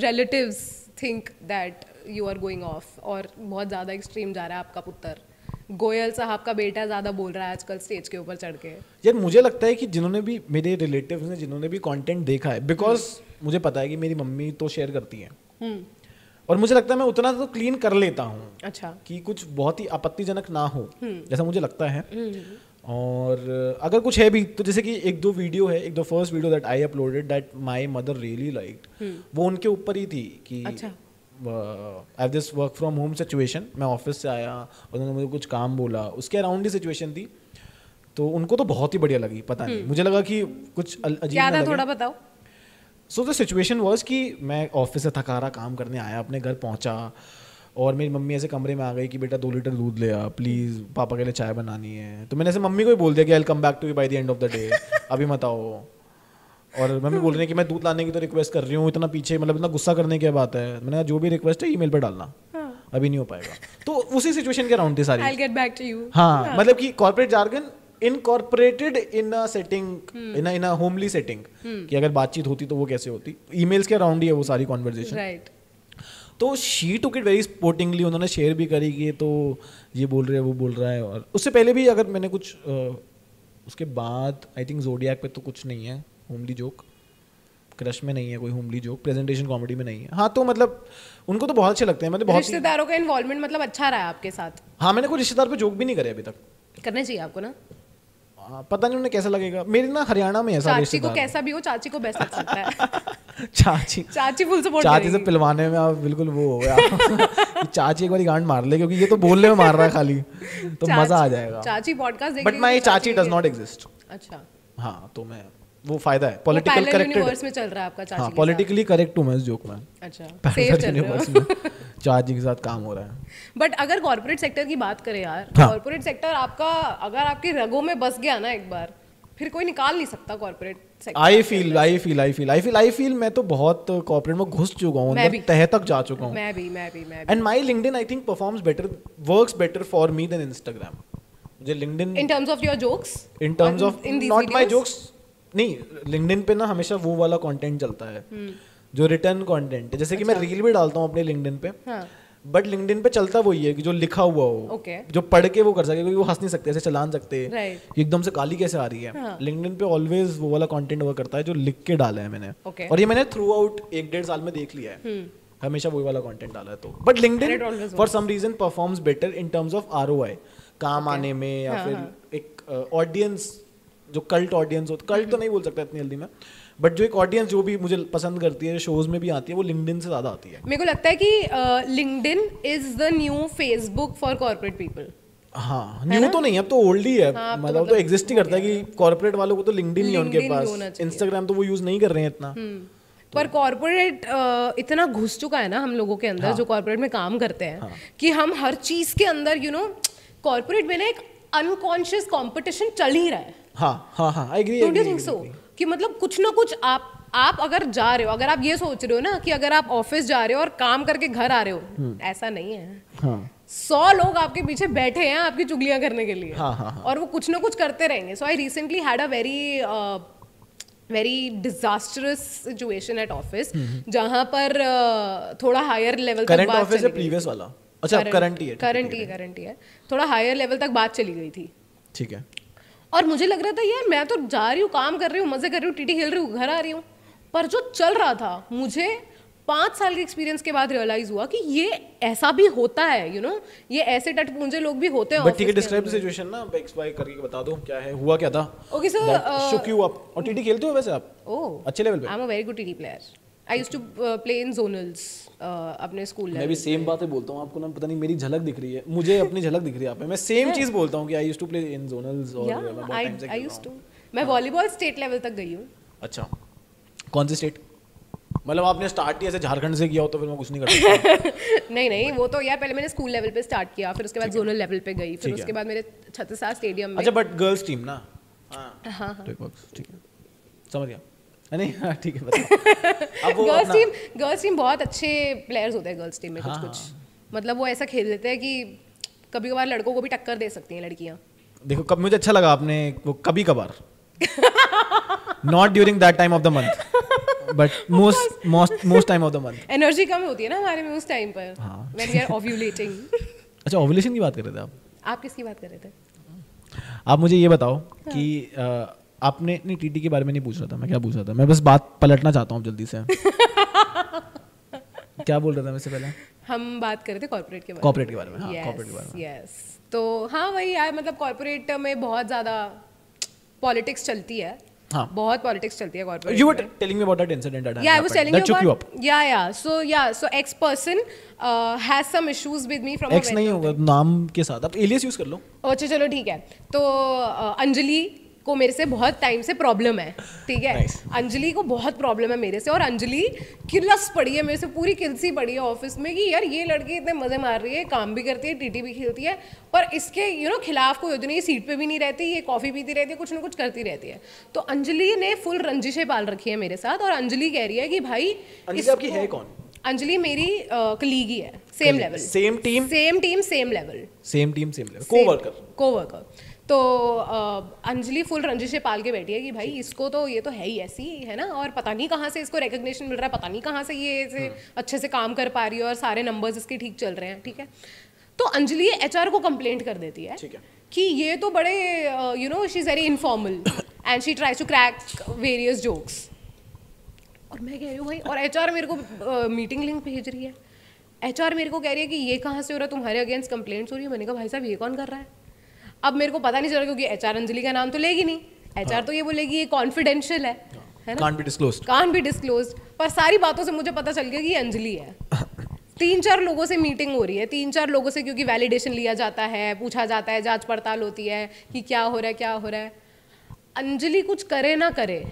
relatives think that you are going off, और बहुत ज़्यादा एक्सट्रीम जा रहा है आपका पुत्र, गोयल साहब का बेटा ज़्यादा बोल रहा है आजकल स्टेज के ऊपर चढ़ के? यार मुझे लगता है कि जिन्होंने भी, मेरे रिलेटिव्स ने जिन्होंने भी कंटेंट देखा है, बिकॉज मुझे पता है कि मेरी मम्मी तो शेयर करती है, और मुझे लगता है मैं उतना तो क्लीन कर लेता हूँ। अच्छा, कि कुछ बहुत ही आपत्तिजनक ना हो, जैसा मुझे लगता है। और अगर कुछ है भी तो जैसे कि एक दो वीडियो है, एक दो first video that I uploaded that my mother really liked, वो उनके ऊपर ही थी कि आई have this work from home situation, मैं ऑफिस से आया और उन्होंने मुझे कुछ काम बोला, उसके अराउंड ही सिचुएशन थी, तो उनको तो बहुत ही बढ़िया लगी। पता नहीं, मुझे लगा कि कुछ अजीब क्या था, थोड़ा बताओ। सो द सिचुएशन वाज कि मैं ऑफिस से थका रहा काम करने आया, अपने घर पहुंचा, और मेरी मम्मी ऐसे कमरे में आ गई कि बेटा 2 लीटर दूध ले आ प्लीज़, पापा के लिए चाय बनानी है। तो मैंने ऐसे मम्मी को ही बोल दिया कि I will come back to you by the end of the day, अभी मत आओ। और मम्मी बोल रही है कि मैं दूध लाने की तो रिक्वेस्ट कर रही हूँ, इतना पीछे मतलब इतना गुस्सा करने की बात है। मैंने कहा जो भी रिक्वेस्ट है ईमेल पे डालना, अभी नहीं हो पाएगा। तो उसी सिचुएशन के अराउंड थी सारी। I'll get back to you. हाँ, मतलब कि corporate jargon incorporated in a setting, in a homely setting, कि अगर बातचीत होती तो वो कैसे होती, ईमेल्स के अराउंड ही है वो सारी कॉन्वर्जेशन। राइट। तो she took it very sportingly, उन्होंने शेयर भी करी कि तो ये बोल रहे हैं वो बोल रहा है। और उससे पहले भी अगर मैंने कुछ उसके बाद आई थिंक ज़ोडिएक पे तो कुछ नहीं है होमली जोक, क्रश में नहीं है कोई होमली जोक, प्रेजेंटेशन कॉमेडी में नहीं है। हाँ, तो मतलब उनको तो बहुत अच्छे लगते हैं। मतलब बहुत रिश्तेदारों का इन्वॉल्वमेंट मतलब अच्छा रहा है आपके साथ? हाँ, मैंने कोई रिश्तेदार पे जोक भी नहीं करे अभी तक। करने चाहिए आपको ना। पता नहीं उन्हें कैसा लगेगा। मेरी ना हरियाणा में है सारे चाची को कैसा भी हो, चाची को बेस्ट लग सकता है। चाची फुल सपोर्ट चाची से पिलवाने में आप बिल्कुल वो हो गया। चाची एक बार गांड मार ले, क्योंकि ये तो बोलने में मार रहा है खाली, तो मजा आ जाएगा। चाची पॉडकास्ट देख, बट माय चाची डज नॉट एग्जिस्ट। अच्छा। हाँ, तो मैं वो फायदा है पॉलिटिकल करेक्टेड यूनिवर्स में चल रहा है आपका चाची। हाँ, पॉलिटिकली करेक्ट हूं मैं इस जोक में। अच्छा, पैरेलल यूनिवर्स में चाची के साथ काम हो रहा है। बट अगर कॉर्पोरेट सेक्टर की बात करें यार, कॉर्पोरेट सेक्टर आपका अगर आपकी रगों में बस गया ना एक बार, फिर कोई निकाल नहीं सकता कॉर्पोरेट सेक्टर। आई फील मैं तो बहुत कॉर्पोरेट में घुस चुका हूँ, अंदर तह तक जा चुका हूँ। मैं भी and my LinkedIn I think performs better, works better for me than Instagram. मुझे LinkedIn in terms of your jokes, in terms of not my jokes नहीं, लिंक्डइन पे ना हमेशा वो वाला कंटेंट चलता है जो रिटर्न कंटेंट है। जैसे कि मैं रील भी डालता हूँ अपने लिंक्डइन पे, बट लिंक्डइन पे चलता वही है कि जो लिखा हुआ हो, जो पढ़ के वो कर सके, क्योंकि वो हंस नहीं सकते, ऐसे चलान सकते एकदम से काली कैसे आ रही है। लिंक्डइन पे ऑलवेज वो वाला कंटेंट वर्क करता है जो लिख के डाला है मैंने, और ये मैंने थ्रू आउट 1-1.5 साल में देख लिया है, हमेशा वही वाला कंटेंट डाला है। तो but LinkedIn for some reason performs better in terms of ROI, काम आने में, या फिर एक ऑडियंस जो कल्ट ऑडियंस हो, कल्ट तो नहीं बोल सकता इतनी जल्दी में, बट जो एक ऑडियंस जो भी मुझे पसंद करती है, शोज में भी आती है, वो लिंक्डइन से ज्यादा आती है। मेरे को लगता है कि LinkedIn is the new Facebook for corporate people. हाँ, न्यू तो नहीं, अब तो ओल्ड ही है। हाँ, मतलब तो एग्जिस्ट ही करता है कि कॉर्पोरेट वालों को तो लिंक्डइन ही है उनके पास, इंस्टाग्राम तो वो यूज नहीं कर रहे हैं इतना। पर कॉर्पोरेट इतना घुस चुका है ना हम लोगों के अंदर, जो कॉर्पोरेट में काम करते हैं, कि हम हर चीज के अंदर कॉर्पोरेट में ना एक अनकॉन्शियस कंपटीशन चल ही रहा है। हाँ, I agree. Don't you think so कि मतलब कुछ ना कुछ आप अगर जा रहे हो, अगर आप ये सोच रहे हो ना कि अगर आप ऑफिस जा रहे हो और काम करके घर आ रहे हो, ऐसा नहीं है। 100 लोग आपके पीछे बैठे हैं आपकी चुगलियां करने के लिए, और वो कुछ ना कुछ करते रहेंगे। So I recently had a very disastrous situation at office, जहां पर थोड़ा हायर लेवल तक बात चली गई। प्रीवियस वाला? अच्छा, करंट ही है। थोड़ा हायर लेवल तक बात चली गई थी। ठीक है। और मुझे लग रहा था यार मैं तो जा रही हूँ, काम कर रही हूँ, मजे कर रही हूँ, टीटी खेल रही हूँ, घर आ रही हूँ, पर जो चल रहा था, मुझे 5 साल के एक्सपीरियंस के बाद रियलाइज हुआ कि ये ऐसा भी होता है, ये ऐसे टटपूंजे लोग भी होते हैं। बट ठीक है, डिस्क्राइब द सिचुएशन ना, XY करके बता दो क्या है, हुआ क्या था। Okay sir, shook you up. और टीटी खेलते हो वैसे आप? अच्छे लेवल पे? I am a very good TT player. I used to play in zonals अपने स्कूल लेवल। मैं भी सेम बातें बोलता हूँ आपको ना, पता नहीं मेरी झलक दिख रही है, मुझे अपनी झलक दिख रही है आप पे। मैं सेम चीज बोलता हूँ कि I used to play in zonals, और मैं बहुत टाइम से खेल रहा हूँ। मैं वॉलीबॉल स्टेट लेवल तक गई हूँ। अच्छा, कौन सी स्टेट? मतलब आपने स्टार्ट ही ऐसे झारखंड से किया हो तो फिर मैं कुछ नहीं कर सकता। नहीं, वो तो यार पहले मैंने स्कूल लेवल पे स्टार्ट किया, फिर उसके बाद जोनल लेवल पे गई, फिर उसके बाद मेरे छत्रसाल स्टेडियम में। अच्छा, बट गर्ल्स टीम ना? हाँ, ठीक है, समझ गया। नहीं, ठीक है, बताओ। गर्ल्स टीम बहुत अच्छे प्लेयर्स होते हैं गर्ल्स टीम में। कुछ मतलब वो ऐसा खेल लेते हैं कि कभी कभार लड़कों को भी टक्कर दे सकती हैं लड़कियां। देखो, कब मुझे अच्छा लगा आपने वो कभी कभार, not during that time of the month, but most time of the month. Energy कम होती है ना हमारे में उस टाइम पर, व्हेन वी आर ओव्यूलेटिंग। अच्छा, ओव्यूलेशन की बात कर रहे थे आप किसकी बात कर रहे थे? आप मुझे ये बताओ कि आपने, नहीं टीटी के बारे में नहीं पूछ रहा था मैं, क्या पूछ रहा था मैं, बस बात पलटना चाहता हूँ जल्दी से। क्या बोल रहा था वैसे पहले? हम बात कर रहे थे कॉर्पोरेट के बारे में। कॉर्पोरेट के बारे में, हाँ, कॉर्पोरेट के बारे में। यस, तो हाँ वही यार, मतलब कॉर्पोरेट में बहुत ज़्यादा पॉलिटिक्स चलती है। हाँ, बहुत पॉलिटिक्स चलती है corporate. You were telling me about that incident that happened. Yeah, I was telling that you shook about. You up. So ex person has some issues with me from. Ex नहीं होगा, नाम के साथ आप alias use कर लो। अच्छा चलो ठीक है, तो अंजलि को मेरे से बहुत टाइम से प्रॉब्लम है, ठीक है। Nice. अंजलि को बहुत प्रॉब्लम है मेरे से, और अंजलि किलस पड़ी है मेरे से, पूरी किलसी पड़ी है ऑफिस में कि यार ये लड़की इतने मजे मार रही है, काम भी करती है, टीटी भी खेलती है, और इसके खिलाफ कोई होती नहीं, सीट पे भी नहीं रहती, ये कॉफी पीती रहती है, कुछ ना कुछ करती रहती है। तो अंजलि ने फुल रंजिशें पाल रखी है मेरे साथ, और अंजली कह रही है कि भाई आपकी है कौन? अंजलि मेरी कलीग ही है, same level, same team same level, co-worker. तो अंजलि फुल रंजिशें पाल के बैठी है कि भाई इसको तो ये तो है ही ऐसी है ना, और पता नहीं कहाँ से इसको रिकग्निशन मिल रहा है, पता नहीं कहाँ से ये ऐसे अच्छे से काम कर पा रही है, और सारे नंबर्स इसके ठीक चल रहे हैं, ठीक है। तो अंजलि एचआर को कंप्लेंट कर देती है कि ये तो बड़े she is very informal and she tries to crack various jokes. और मैं कह रही हूँ भाई, और एचआर मेरे को मीटिंग लिंक भेज रही है, एचआर मेरे को कह रही है कि ये कहाँ से हो रहा है, तुम्हारे अगेंस्ट कंप्लेंट्स हो रही है। मैंने कहा भाई साहब ये कौन कर रहा है? अब मेरे को पता नहीं चल रहा, क्योंकि एचआर अंजलि का नाम तो लेगी नहीं, एचआर तो ये बोलेगी ये कॉन्फिडेंशियल है ना, कांट बी डिस्क्लोज्ड। पर सारी बातों से मुझे पता चल गया कि ये अंजलि है। 3-4 लोगों से मीटिंग हो रही है, 3-4 लोगों से, क्योंकि वैलिडेशन लिया जाता है, पूछा जाता है, जांच पड़ताल होती है कि क्या हो रहा है। अंजलि कुछ करे ना करे,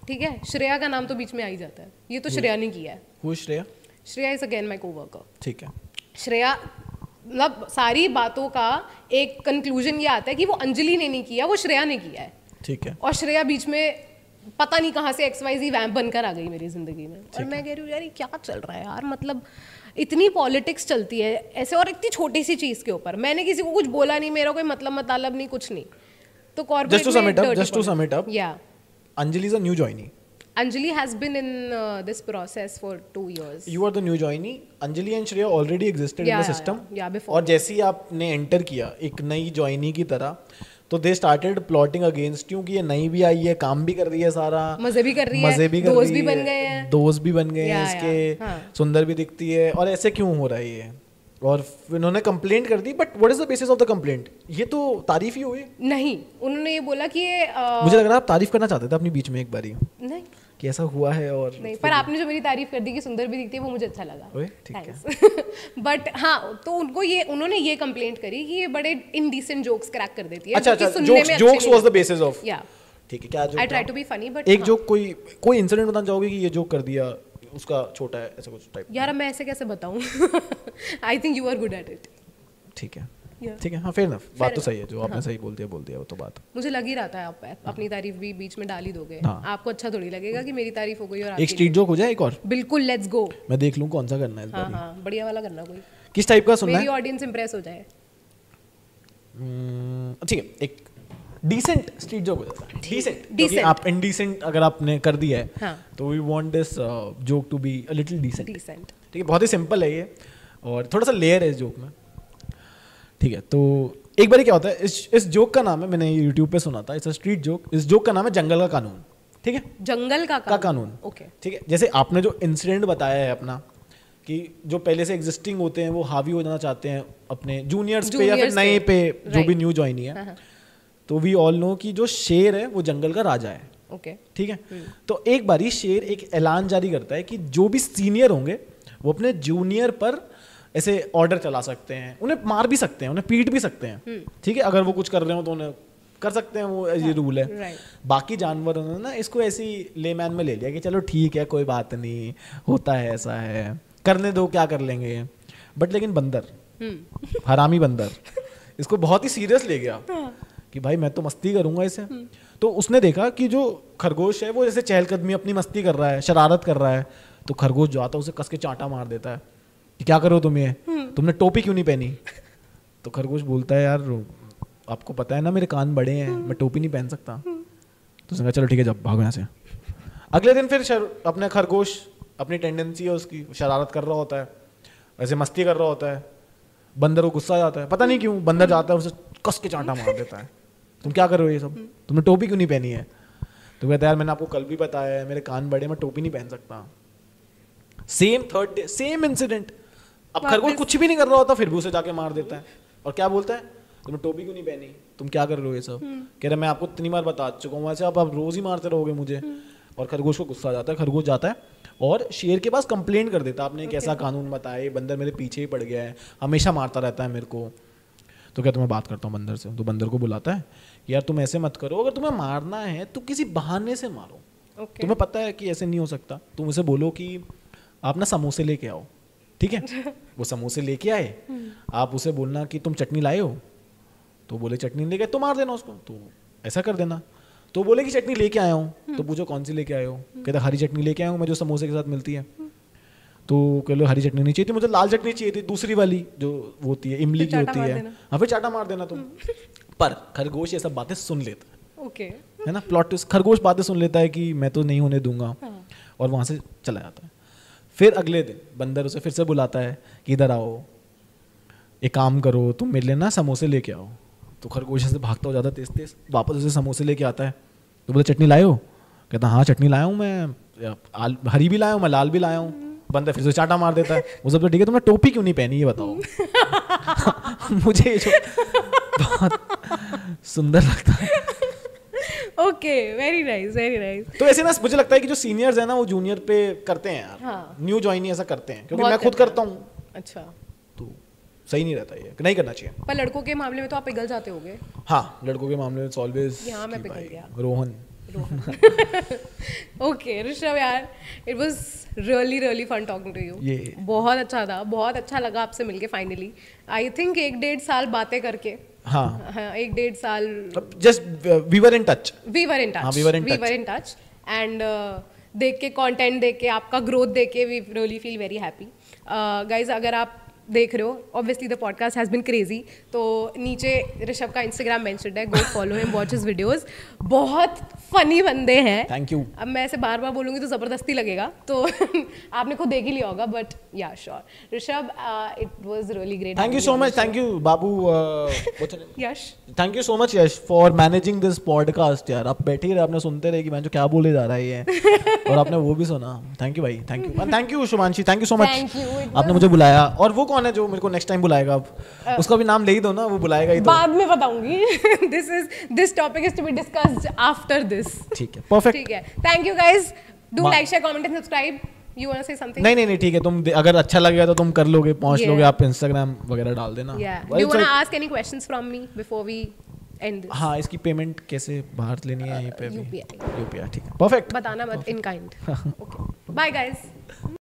ठीक है, श्रेया का नाम तो बीच में आ ही जाता है। ये तो श्रेया ने किया है। Who is Shreya? Shreya is again my co-worker. ठीक है। श्रेया, मतलब सारी बातों का एक कंक्लूजन ये आता है कि वो अंजलि ने नहीं किया, वो श्रेया ने किया है, ठीक है। और श्रेया बीच में पता नहीं कहाँ से XYZ वैम्प बनकर आ गई मेरी जिंदगी में। और मैं कह रही हूँ यार ये क्या चल रहा है यार, मतलब इतनी पॉलिटिक्स चलती है ऐसे, और इतनी छोटी सी चीज के ऊपर। मैंने किसी को कुछ बोला नहीं, मेरा कोई मतलब नहीं, कुछ नहीं। तो corporate just to sum it up, yeah, Anjali is a new joinee. Anjali has been in this process for 2 years. You are the new joinee. Anjali and Shreya already existed in the system. Yeah, before. और जैसे ही आपने enter किया एक नई joinee की तरह, तो they started plotting against you कि ये नई भी आई है, काम भी कर रही है सारा, मजे भी कर रही है, दोस्त भी बन गए हैं, इसके, सुंदर भी दिखती है, और ऐसे क्यों हो रहा है ये? और इन्होंने कंप्लेंट कर दी, but what is the basis of the complaint? ये तो तारीफ ही हुई नहीं। उन्होंने ये बोला कि ये मुझे लग रहा है आप तारीफ करना चाहते थे अपनी बीच में एक बारी, नहीं कि ऐसा हुआ है, और नहीं, पर आपने जो मेरी तारीफ कर दी कि सुंदर भी दिखती है, वो मुझे अच्छा लगा, ठीक है। बट हाँ, तो उन्होंने ये कंप्लेंट करी कि ये बड़े इनडिसेंट जोक्स क्रैक कर देती है। अच्छा, jokes was the basis of, ठीक है। क्या joke? I try to be funny, but एक जोक, कोई इंसिडेंट बताना चाहोगे कि ये जोक कर दिया, उसका छोटा है, ऐसा कुछ टाइप? यार मैं ऐसे कैसे बताऊं? I think you are good at it. ठीक है, ठीक है, हाँ, फेयर इनफ, बात तो सही है, जो आपने सही बोल दिया वो तो बात। मुझे लग ही रहा था आप अपनी तारीफ भी बीच में डाल ही दोगे, आपको अच्छा थोड़ी लगेगा कि मेरी तारीफ हो गई और एक स्ट्रीट जोक हो जाए, एक और। बिल्कुल, लेट्स गो। मैं देख लूं कौन सा करना है इस बार। हाँ, बढ़िया वाला करना, कोई किस टाइप का सुनना है, मेरी ऑडियंस इंप्रेस हो जाए। ठीक है, एक डिसेंट स्ट्रीट जोक हो जाता है, डिसेंट। आप इनडिसेंट अगर आपने कर दिया है, तो we want this joke to be a little decent, ठीक है। बहुत ही सिंपल है ये, और थोड़ा सा लेयर है इस जोक में, ठीक है। तो एक बार क्या होता है, इस जोक का नाम है, मैंने यूट्यूब पे सुना था, इट्स अ स्ट्रीट जोक। इस जोक का नाम है जंगल का कानून, ठीक है। जंगल का कानून, ओके, ठीक है। जैसे आपने जो इंसिडेंट बताया है अपना, कि जो पहले से एग्जिस्टिंग होते हैं वो हावी हो जाना चाहते हैं अपने जूनियर्स पे या फिर नए पे, जो भी न्यू ज्वाइनी है, तो वी ऑल नो कि जो शेर है वो जंगल का राजा है, ओके, ठीक है। तो एक बारी शेर एक ऐलान जारी करता है कि जो भी सीनियर होंगे वो अपने जूनियर पर ऐसे ऑर्डर चला सकते हैं, उन्हें मार भी सकते हैं, उन्हें पीट भी सकते हैं, ठीक है। अगर वो कुछ कर रहे हो तो उन्हें कर सकते हैं, वो ये रूल है। बाकी जानवरों ने ना इसको ऐसी लेमैन में ले लिया कि चलो ठीक है, कोई बात नहीं, होता है, ऐसा है, करने दो, क्या कर लेंगे। बट लेकिन बंदर, हरामी बंदर, इसको बहुत ही सीरियस ले गया कि भाई मैं तो मस्ती करूंगा इसे। तो उसने देखा कि जो खरगोश है वो जैसे चहलकदमी अपनी मस्ती कर रहा है, शरारत कर रहा है, तो खरगोश जो आता है उसे कस के चांटा मार देता है कि क्या करो तुम, ये तुमने टोपी क्यों नहीं पहनी? तो खरगोश बोलता है यार आपको पता है ना मेरे कान बड़े हैं, मैं टोपी नहीं पहन सकता। तो उसने कहा चलो ठीक है, जब भागो यहाँ से। अगले दिन फिर अपने खरगोश, अपनी टेंडेंसी है उसकी, शरारत कर रहा होता है, वैसे मस्ती कर रहा होता है। बंदर को गुस्सा आ जाता है, पता नहीं क्यों, बंदर जाता है उसे कस के चांटा मार देता है, तुम क्या कर रहे हो ये सब, तुमने टोपी क्यों नहीं पहनी है? तो कहता है यार मैंने आपको कल भी बताया है, मेरे कान बड़े, मैं टोपी नहीं पहन सकता। Same third day same incident. अब खरगोश कुछ भी नहीं कर रहा होता, फिर भी उसे जाके मार देता है, और क्या बोलता है, तुमने टोपी क्यों नहीं पहनी, तुम क्या कर रहे हो ये सब? कह रहे मैं आपको इतनी बार बता चुका हूँ, वैसे आप रोज ही मारते रहोगे मुझे। और खरगोश को गुस्सा आ जाता है, खरगोश जाता है और शेर के पास कंप्लेंट कर देता, आपने एक ऐसा कानून बताया, ये बंदर मेरे पीछे ही पड़ गया है, हमेशा मारता रहता है मेरे को। तो कहता मैं बात करता हूँ बंदर से। तो बंदर को बुलाता है कि यार तुम ऐसे मत करो, अगर तुम्हें मारना है तो किसी बहाने से मारो। तुम्हें पता है कि ऐसे नहीं हो सकता, तुम उसे बोलो कि आप ना समोसे लेके आओ, ठीक है। वो समोसे लेके आए, आप उसे बोलना कि तुम चटनी लाए हो, तो बोले चटनी लेके, तो मार देना उसको। तो ऐसा कर देना। तो बोले कि चटनी लेके आया हूँ, तो पूछो कौन सी लेके आए हो, कहता हरी चटनी लेके आया हूँ मैं, जो समोसे के साथ मिलती है। तो कह लो हरी चटनी नहीं चाहिए थी, मुझे लाल चटनी चाहिए थी, दूसरी वाली जो वो होती है इमली की होती है। हाँ फिर चाटा मार देना तुम। पर खरगोश ये सब बातें सुन लेता है, ओके, है ना, प्लॉट ट्विस्ट। खरगोश बातें सुन लेता है कि मैं तो नहीं होने दूंगा, और वहां से चला जाता है। फिर अगले दिन बंदर उसे फिर से बुलाता है कि इधर आओ, एक काम करो तुम मेरे लिए ना समोसे लेके आओ। तो खरगोश से भागता हो जाता तेज तेज, वापस उसे समोसे लेके आता है। तो बोले चटनी लाए हो, कहता हाँ चटनी लाया हूँ मैं, हरी भी लाया हूँ मैं, लाल भी लाया हूँ। बंदर फिर से चाटा मार देता है। वो सब तो ठीक है, तुमने टोपी क्यों नहीं पहनी ये बताओ। मुझे ये जो बहुत सुंदर लगता है। Okay, very nice, very nice. तो ऐसे ना मुझे लगता है कि जो सीनियर्स है ना वो जूनियर पे करते हैं यार। हाँ। न्यू ज्वाइनी ऐसा करते हैं, क्योंकि बहुत मैं खुद करते हैं। करता हूँ। अच्छा, तो सही नहीं रहता, ये नहीं करना चाहिए। पर लड़कों के मामले में तो आप पिघल जाते होगे। हाँ, लड़कों के मामले में ऑलवेज यहाँ मैं पिघल गया। रोहन। ओके ऋषभ यार, it was really really fun talking to you. ये बहुत अच्छा था, बहुत अच्छा लगा आपसे मिलके फाइनली। आई थिंक 1-1.5 साल बातें करके। हाँ, 1-1.5 साल just we were in touch. We were in touch and देख के, कंटेंट देख के, आपका ग्रोथ देख के we really feel very happy. Guys अगर आप देख रहे हो, obviously the podcast has been crazy, तो नीचे ऋषभ का इंस्टाग्राम मेंशन्ड है, go follow him, watch his videos. बहुत फनी बंदे हैं। Thank you. अब मैं ऐसे बार बार बोलूँगी तो ज़बरदस्ती लगेगा, तो आपने खुद देख ही लिया होगा, बट या sure Rishabh, it was really great. Thank you so much, thank you Babu, Yash. Thank you so much Yash for managing this podcast. यार आप बैठे ही रहे, आपने सुनते रहे कि मैं जो क्या बोले जा रहा है ये, और आपने वो भी सुना। थैंक यू भाई, thank you, thank you Shubhanshi, thank you so much, आपने मुझे बुलाया। और वो कौन है जो मेरे को नेक्स्ट टाइम बुलाएगा? अब उसका भी नाम ले ही दो ना, वो बुलाएगा ही तो। बाद में बताऊंगी। This topic is to be discussed after this. ठीक है, परफेक्ट, ठीक है। Thank you guys, do like, share, comment and subscribe. You want to say something? नहीं ठीक है, तुम अगर अच्छा लगेगा तो तुम कर लोगे, पहुंच लोगे, आप इंस्टाग्राम वगैरह डाल देना। Do you want to ask any questions from me before we end this? हाँ, इसकी पेमेंट कैसे बाहर लेनी है? यहीं पे UPI। यूपीआई, ठीक है, परफेक्ट। बताना मत, in kind. Okay, bye guys.